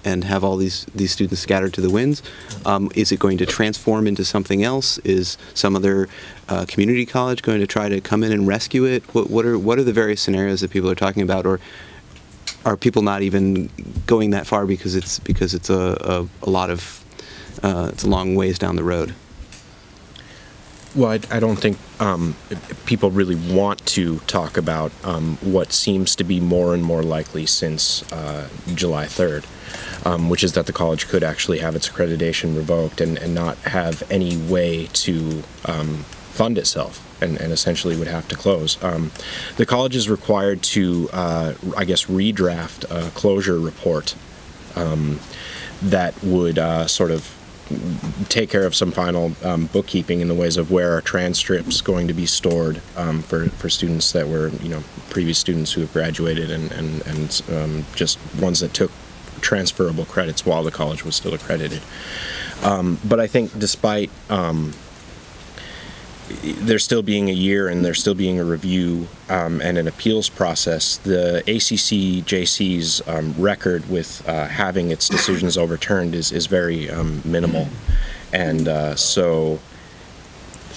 have all these students scattered to the winds? Is it going to transform into something else? Is some other community college going to try to come in and rescue it? What are the various scenarios that people are talking about, or are people not even going that far because it's a lot of it's a long ways down the road? Well, I don't think people really want to talk about what seems to be more and more likely since July 3rd, which is that the college could actually have its accreditation revoked and not have any way to fund itself, and essentially would have to close. The college is required to, I guess, redraft a closure report that would sort of take care of some final bookkeeping in the ways of where are transcripts going to be stored for students that were, previous students who have graduated and just ones that took transferable credits while the college was still accredited. But I think despite there still being a year and there still being a review and an appeals process, the ACCJC's record with having its decisions overturned is very minimal. And so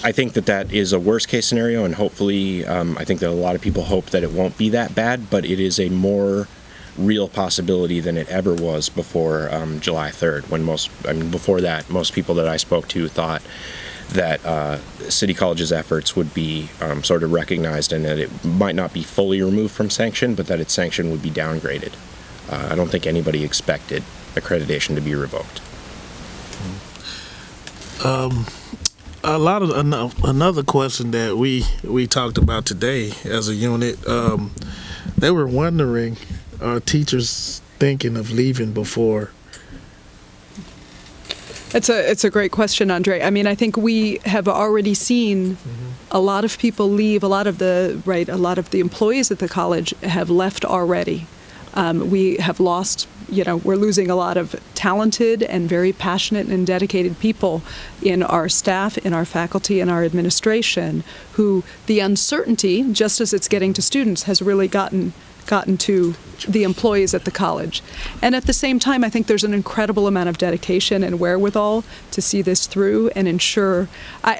I think that is a worst case scenario, and hopefully I think that a lot of people hope that it won't be that bad, but it is a more real possibility than it ever was before July 3rd, when before that, most people that I spoke to thought that City College's efforts would be sort of recognized, and that it might not be fully removed from sanction, but that its sanction would be downgraded. I don't think anybody expected accreditation to be revoked. Another question that we talked about today as a unit, they were wondering, are teachers thinking of leaving before? It's a great question, Andre. I mean, I think we have already seen a lot of people leave. A lot of the employees at the college have left already. We have lost, we're losing a lot of talented and very passionate and dedicated people in our staff, in our faculty, in our administration, who the uncertainty, just as it's getting to students, has really gotten to the employees at the college. And at the same time, I think there's an incredible amount of dedication and wherewithal to see this through and ensure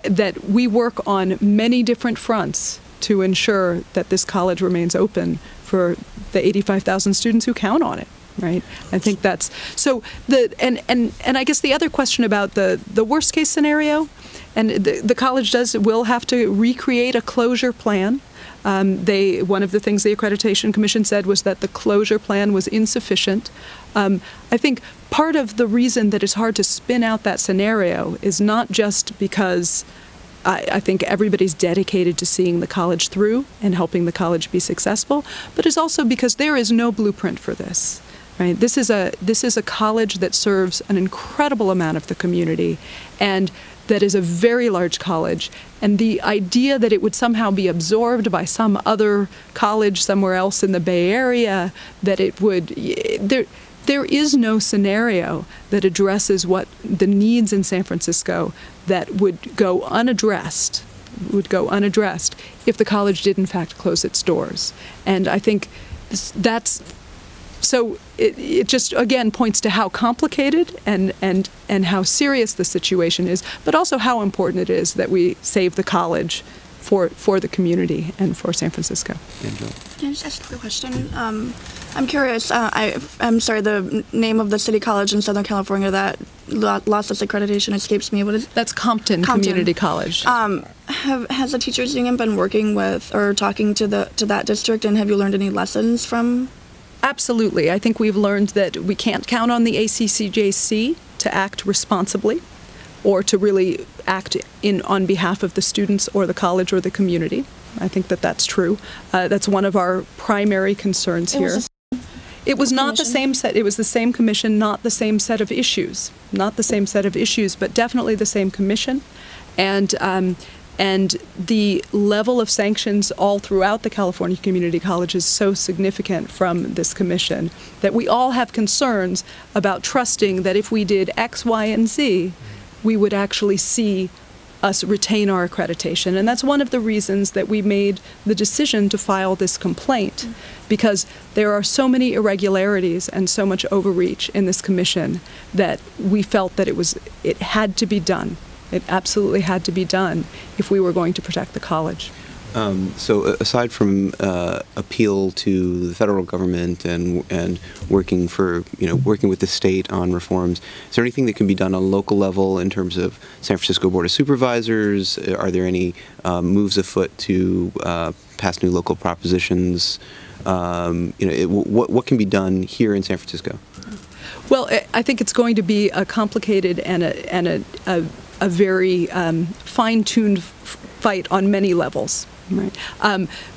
that we work on many different fronts to ensure that this college remains open for the 85,000 students who count on it. Right, I think that's so. And I guess the other question about the worst case scenario, and the college will have to recreate a closure plan. One of the things the Accreditation Commission said was that the closure plan was insufficient. I think part of the reason that it's hard to spin out that scenario is not just because I think everybody's dedicated to seeing the college through and helping the college be successful, but it's also because there is no blueprint for this. Right? This is a college that serves an incredible amount of the community, and that is a very large college. And the idea that it would somehow be absorbed by some other college somewhere else in the Bay Area, that it would there is no scenario that addresses what the needs in San Francisco that would go unaddressed if the college did in fact close its doors. And I think that's. So it just, again, points to how complicated and how serious the situation is, but also how important it is that we save the college for the community and for San Francisco. Angela. Can I just ask a question? I'm curious. I'm sorry, the name of the city college in Southern California that lost its accreditation escapes me. What is? That's Compton Community College. Has the teachers union been working with or talking to that district, and have you learned any lessons from? Absolutely. I think we've learned that we can't count on the ACCJC to act responsibly or to really act on behalf of the students or the college or the community. I think that that's true. That's one of our primary concerns here. It was not the same set. It was the same commission, not the same set of issues. Not the same set of issues, but definitely the same commission. And the level of sanctions all throughout the California community college is so significant from this commission that we all have concerns about trusting that if we did X, Y, and Z, we would actually see us retain our accreditation. And that's one of the reasons that we made the decision to file this complaint, because there are so many irregularities and so much overreach in this commission that we felt that it had to be done. It absolutely had to be done if we were going to protect the college. So aside from appeal to the federal government and working with the state on reforms, is there anything that can be done on a local level in terms of San Francisco Board of Supervisors? Are there any moves afoot to pass new local propositions? What can be done here in San Francisco? Well, I think it's going to be a complicated and a very fine-tuned fight on many levels. Right.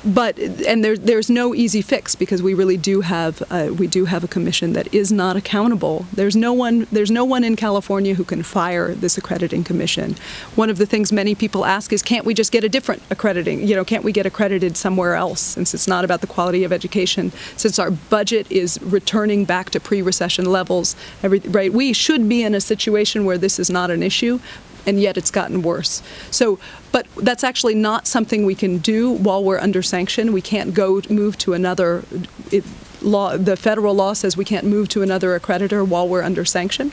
But there's no easy fix, because we really do have a commission that is not accountable. There's no one in California who can fire this accrediting commission. One of the things many people ask is, can't we just get a different accrediting? Can't we get accredited somewhere else, since it's not about the quality of education, since our budget is returning back to pre-recession levels? Right? We should be in a situation where this is not an issue, and yet it's gotten worse. But that's actually not something we can do while we're under sanction. We can't move to another law. The federal law says we can't move to another accreditor while we're under sanction.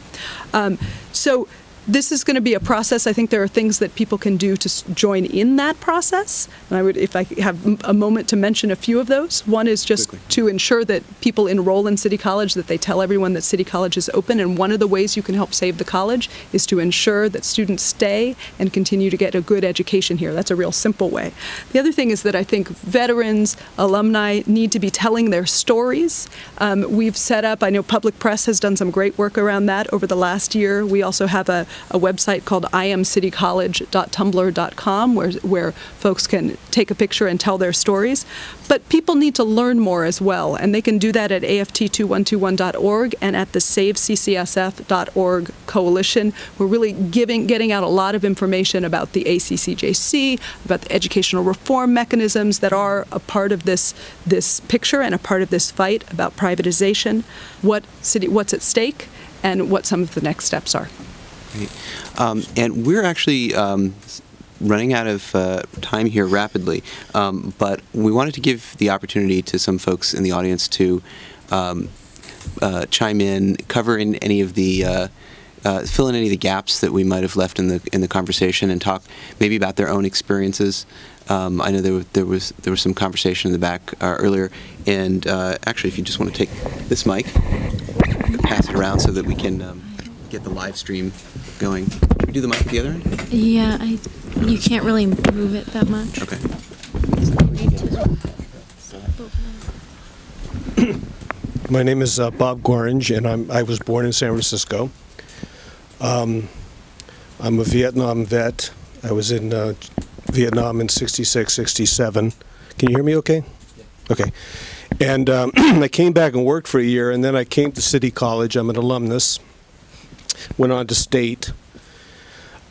So this is going to be a process. I think there are things that people can do to join in that process. And I would, if I have a moment, to mention a few of those. One is just to ensure that people enroll in City College, that they tell everyone that City College is open. And one of the ways you can help save the college is to ensure that students stay and continue to get a good education here. That's a real simple way. The other thing is that I think veterans, alumni need to be telling their stories. We've set up, I know Public Press has done some great work around that over the last year. We also have a website called iamcitycollege.tumblr.com where folks can take a picture and tell their stories. But people need to learn more as well, and they can do that at aft2121.org and at the saveCCSF.org coalition. We're really getting out a lot of information about the ACCJC, about the educational reform mechanisms that are a part of this picture and a part of this fight about privatization, what's at stake, and what some of the next steps are. Great. And we're actually running out of time here rapidly, but we wanted to give the opportunity to some folks in the audience to chime in, cover in any of the fill in any of the gaps that we might have left in the conversation, and talk maybe about their own experiences I know there was some conversation in the back earlier, and actually, if you just want to take this mic, pass it around so that we can get the live stream going. Should we do the mic at the other end? Yeah, you can't really move it that much. Okay. My name is Bob Gorringe, and I was born in San Francisco. I'm a Vietnam vet. I was in Vietnam in '66, '67. Can you hear me okay? Yeah. Okay. And I came back and worked for a year, and then I came to City College. I'm an alumnus. Went on to State.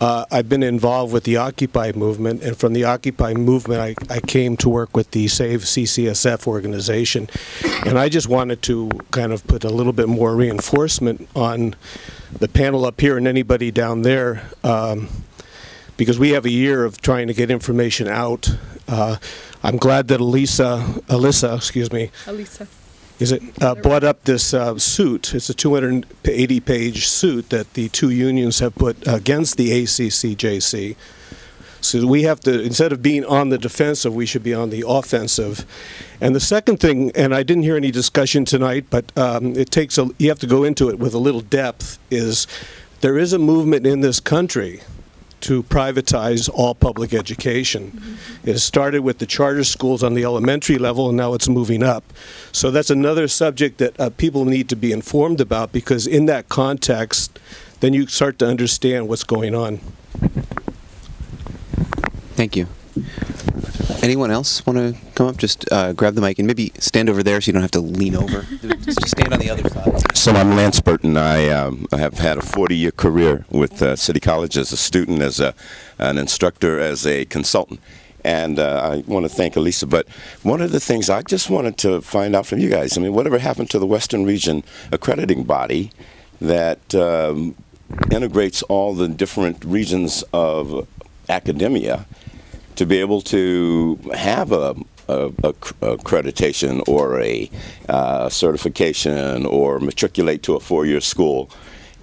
I've been involved with the Occupy movement, and from the Occupy movement, I came to work with the Save CCSF organization. And I just wanted to kind of put a little bit more reinforcement on the panel up here and anybody down there, because we have a year of trying to get information out. I'm glad that Alyssa, excuse me, brought up this suit. It's a 280-page suit that the two unions have put against the ACCJC. So we have to, instead of being on the defensive, we should be on the offensive. And the second thing, and I didn't hear any discussion tonight, but you have to go into it with a little depth, is there is a movement in this country to privatize all public education. Mm-hmm. It started with the charter schools on the elementary level, and now it's moving up. So that's another subject that people need to be informed about, because in that context, then you start to understand what's going on. Thank you. Anyone else want to come up? Just grab the mic and maybe stand over there so you don't have to lean over. Just stand on the other side. So I'm Lance Burton. I have had a 40-year career with City College as a student, as an instructor, as a consultant. And I want to thank Elisa. But one of the things I just wanted to find out from you guys, I mean, whatever happened to the Western Region accrediting body that integrates all the different regions of academia to be able to have a accreditation or a certification or matriculate to a four-year school?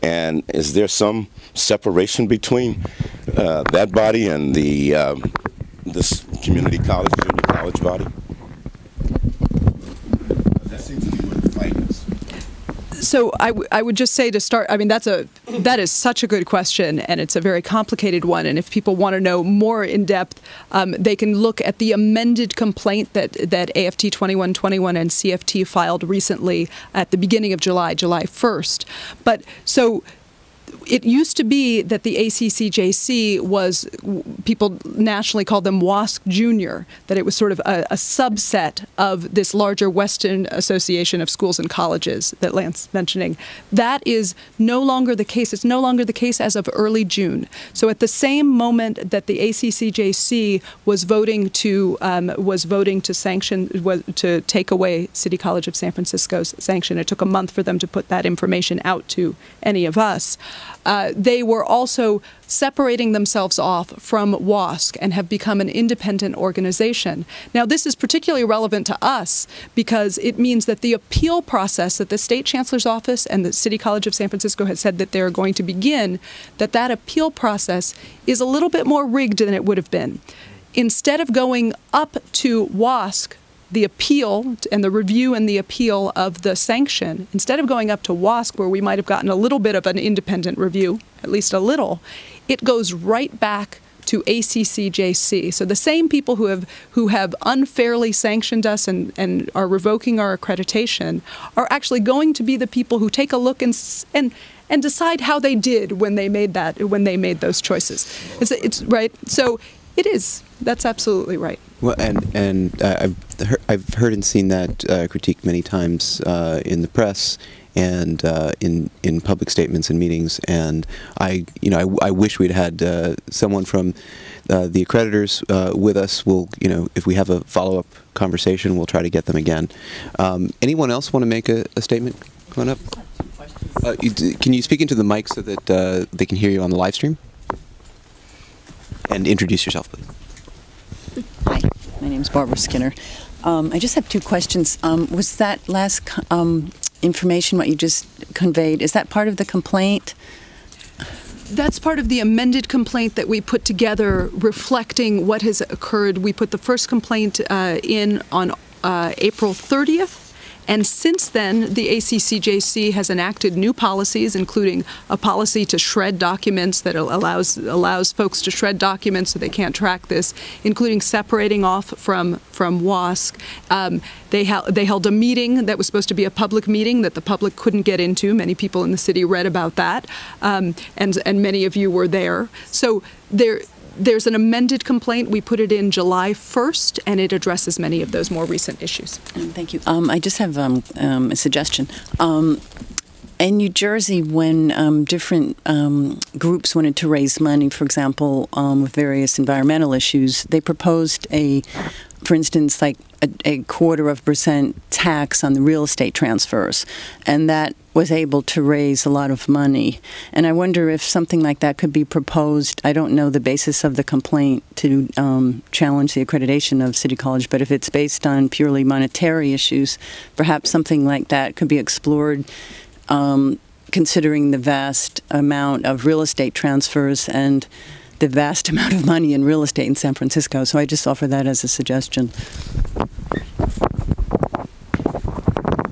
And is there some separation between that body and the this community college, junior college body? That seems to be where the fight is. So I would just say to start, I mean, that is such a good question, and it's a very complicated one. And if people want to know more in depth, they can look at the amended complaint that AFT 2121 and CFT filed recently at the beginning of July 1st. But so it used to be that the ACCJC was, people nationally called them WASC Junior, that it was sort of a subset of this larger Western Association of Schools and Colleges that Lance mentioning. That is no longer the case. It's no longer the case as of early June. So at the same moment that the ACCJC was voting to sanction, to take away City College of San Francisco's sanction, it took a month for them to put that information out to any of us. They were also separating themselves off from WASC and have become an independent organization. Now, this is particularly relevant to us because it means that the appeal process that the State Chancellor's Office and the City College of San Francisco has said that they're going to begin, that appeal process is a little bit more rigged than it would have been. Instead of going up to WASC, the appeal and the review and the appeal of the sanction, instead of going up to WASC where we might have gotten a little bit of an independent review, at least a little, it goes right back to ACCJC. So the same people who have unfairly sanctioned us and are revoking our accreditation are actually going to be the people who take a look and decide how they did when they made those choices. It's right. So it is. That's absolutely right. Well, and I've heard and seen that critique many times in the press and in public statements and meetings. And I wish we'd had someone from the accreditors with us. We'll, if we have a follow-up conversation, we'll try to get them again. Anyone else want to make a statement? Come on up. Can you speak into the mic so that they can hear you on the live stream? And introduce yourself, please. Hi, my name is Barbara Skinner. I just have two questions. Was that last information, what you just conveyed, is that part of the complaint? That's part of the amended complaint that we put together reflecting what has occurred. We put the first complaint in on April 30th. And since then, the ACCJC has enacted new policies, including a policy to shred documents that allows folks to shred documents so they can't track this, including separating off from WASC. They held a meeting that was supposed to be a public meeting that the public couldn't get into. Many people in the city read about that, and many of you were there. So there's an amended complaint. We put it in July 1st, and it addresses many of those more recent issues. Thank you. I just have a suggestion. In New Jersey, when different groups wanted to raise money, for example, with various environmental issues, they proposed for instance, like a 0.25% tax on the real estate transfers, and that was able to raise a lot of money. And I wonder if something like that could be proposed. I don't know the basis of the complaint to challenge the accreditation of City College, but if it's based on purely monetary issues, perhaps something like that could be explored, considering the vast amount of real estate transfers and the vast amount of money in real estate in San Francisco. So I just offer that as a suggestion.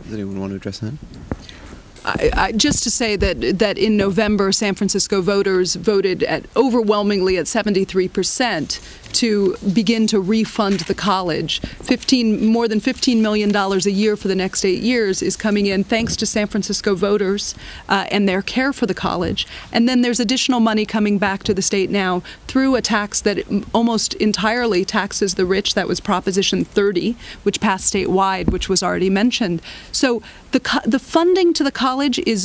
Does anyone want to address that? Just to say that in November, San Francisco voters voted overwhelmingly at 73% to begin to refund the college. More than $15 million a year for the next 8 years is coming in thanks to San Francisco voters and their care for the college. And then there's additional money coming back to the state now through a tax that almost entirely taxes the rich. That was Proposition 30, which passed statewide, which was already mentioned. So the funding to the college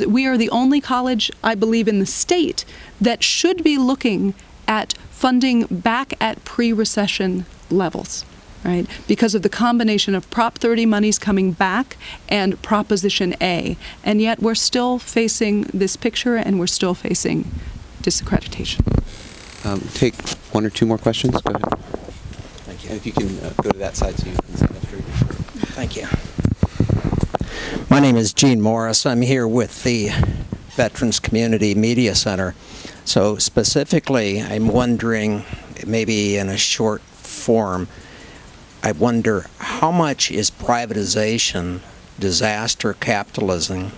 we are the only college, I believe, in the state that should be looking at funding back at pre-recession levels, right? Because of the combination of Prop 30 monies coming back and Proposition A. And yet we're still facing this picture and we're still facing disaccreditation. Take one or two more questions. Go ahead. Thank you. And if you can go to that side so you can stand up straight. Thank you. My name is Gene Morris. I'm here with the Veterans Community Media Center. So specifically, I'm wondering, maybe in a short form, I wonder how much is privatization, disaster capitalism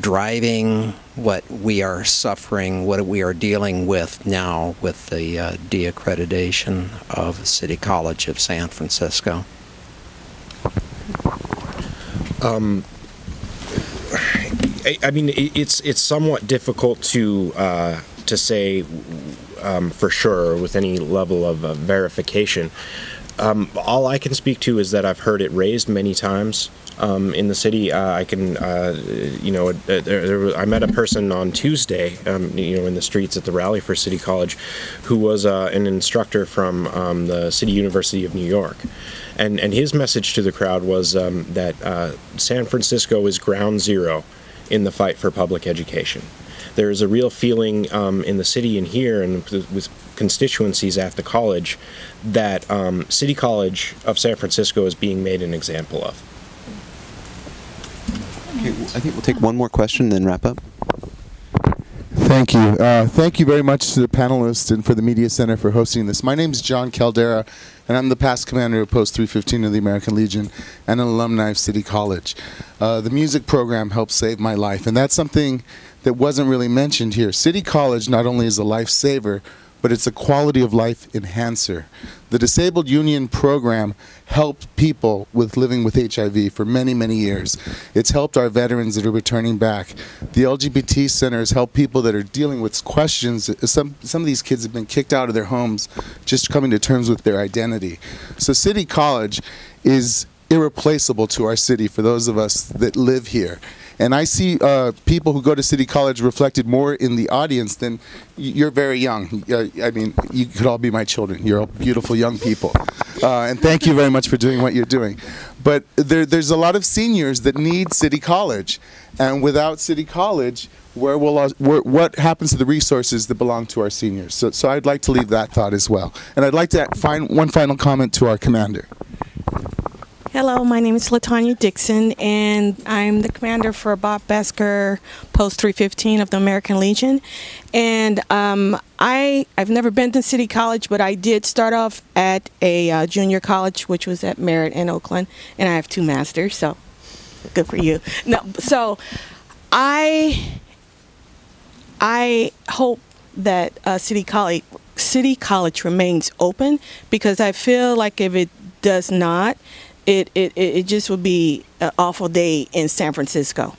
driving what we are suffering, what we are dealing with now with the de-accreditation of City College of San Francisco? I mean, it's somewhat difficult to say for sure with any level of verification. All I can speak to is that I've heard it raised many times in the city. I can, I met a person on Tuesday, in the streets at the rally for City College, who was an instructor from the City University of New York. And his message to the crowd was that San Francisco is ground zero in the fight for public education. There is a real feeling in the city and here and with constituencies at the college that City College of San Francisco is being made an example of. Okay, I think we'll take one more question and then wrap up. Thank you. Thank you very much to the panelists and for the Media Center for hosting this. My name is John Caldera, and I'm the past commander of Post 315 of the American Legion and an alumni of City College. The music program helped save my life, and that's something that wasn't really mentioned here. City College not only is a lifesaver, but it's a quality of life enhancer. The Disabled Union program helped people with living with HIV for many, many years. It's helped our veterans that are returning back. The LGBT Center has helped people that are dealing with questions. Some of these kids have been kicked out of their homes just coming to terms with their identity. So City College is irreplaceable to our city for those of us that live here. And I see people who go to City College reflected more in the audience than you're very young. I mean, you could all be my children. You're all beautiful young people. And thank you very much for doing what you're doing. But there's a lot of seniors that need City College. And without City College, what happens to the resources that belong to our seniors? So I'd like to leave that thought as well. And I'd like to find one final comment to our commander. Hello, my name is LaTanya Dixon, and I'm the commander for Bob Besker Post 315 of the American Legion. And I've never been to City College, but I did start off at a junior college, which was at Merritt in Oakland, and I have 2 masters, so good for you. No, so I hope that City College remains open, because I feel like if it does not, it just would be an awful day in San Francisco,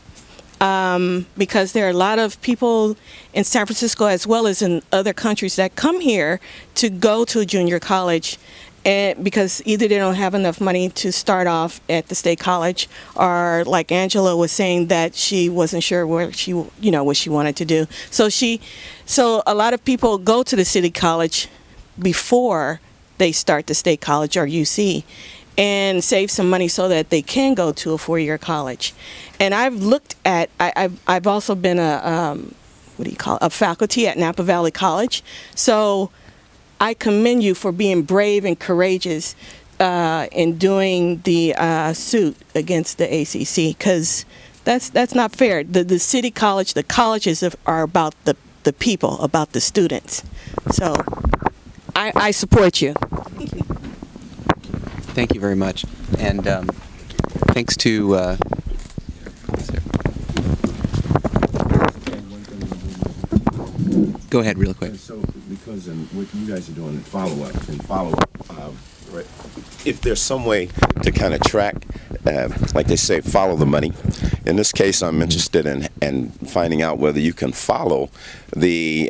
because there are a lot of people in San Francisco as well as in other countries that come here to go to a junior college, and because either they don't have enough money to start off at the state college, or like Angela was saying, that she wasn't sure where she, what she wanted to do. So a lot of people go to the city college before they start the state college or UC, and save some money so that they can go to a 4-year college. And I've looked at, I've also been a faculty at Napa Valley College. So I commend you for being brave and courageous in doing the suit against the ACC, because that's not fair. The city college, the colleges are about the people, about the students. So I support you. Thank you very much, and thanks to go ahead real quick. So, because what you guys are doing, follow-up, right? If there's some way to kind of track, like they say, follow the money. In this case, I'm interested in finding out whether you can follow the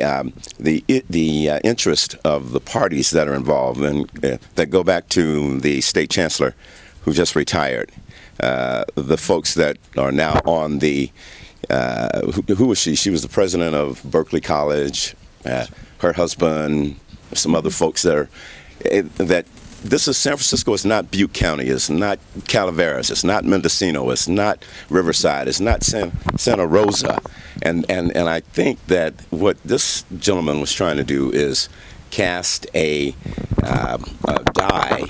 interest of the parties that are involved, and that go back to the state chancellor who just retired, the folks that are now on the who was she? She was the president of Berkeley College. Her husband, some other folks there. That this is San Francisco. It's not Butte County. It's not Calaveras. It's not Mendocino. It's not Riverside. It's not Santa Rosa. And I think that what this gentleman was trying to do is cast a die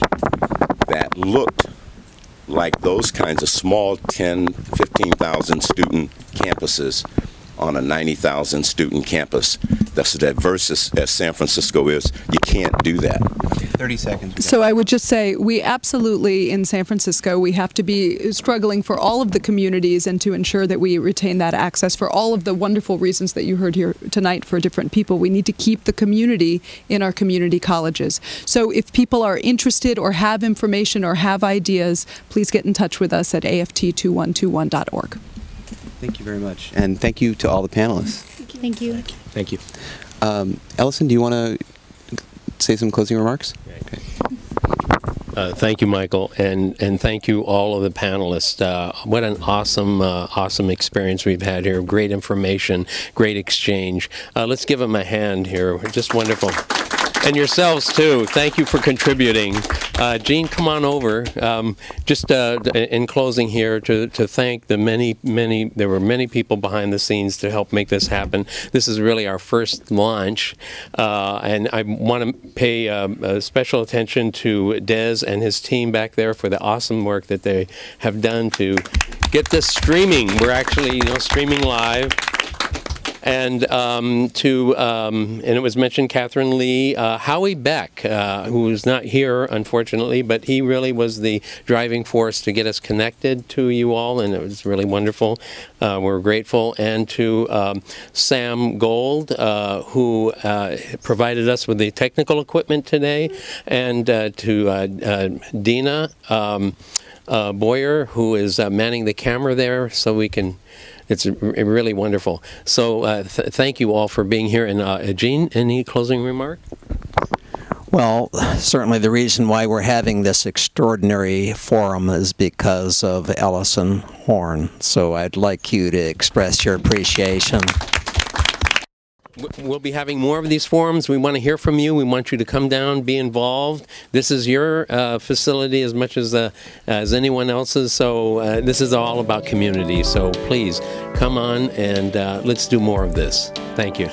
that looked like those kinds of small 10, 15,000 student campuses on a 90,000 student campus. That's as diverse as San Francisco is. You can't do that. 30 seconds. So I would just say we absolutely, in San Francisco, we have to be struggling for all of the communities and to ensure that we retain that access for all of the wonderful reasons that you heard here tonight for different people. We need to keep the community in our community colleges. So if people are interested or have information or have ideas, please get in touch with us at aft2121.org. Thank you very much. And thank you to all the panelists. Thank you. Thank you. Ellison, do you want to say some closing remarks? Okay. Thank you, Michael, and thank you all of the panelists. What an awesome experience we've had here. Great information, great exchange. Let's give them a hand here. Just wonderful. And yourselves too. Thank you for contributing. Jean, come on over. Just in closing here, to thank the there were many people behind the scenes to help make this happen. This is really our first launch, and I want to pay special attention to Des and his team back there for the awesome work that they have done to get this streaming. We're actually streaming live. And and it was mentioned Catherine Lee, Howie Beck, who is not here, unfortunately, but he really was the driving force to get us connected to you all, and it was really wonderful. We're grateful. And to Sam Gold, who provided us with the technical equipment today, and to Dina Boyer, who is manning the camera there, so we can. It's really wonderful. So thank you all for being here. And Jean, any closing remark? Well, certainly the reason why we're having this extraordinary forum is because of Ellison Horn. So I'd like you to express your appreciation. We'll be having more of these forums. We want to hear from you. We want you to come down, be involved. This is your facility as much as anyone else's. So this is all about community. So please come on and let's do more of this. Thank you.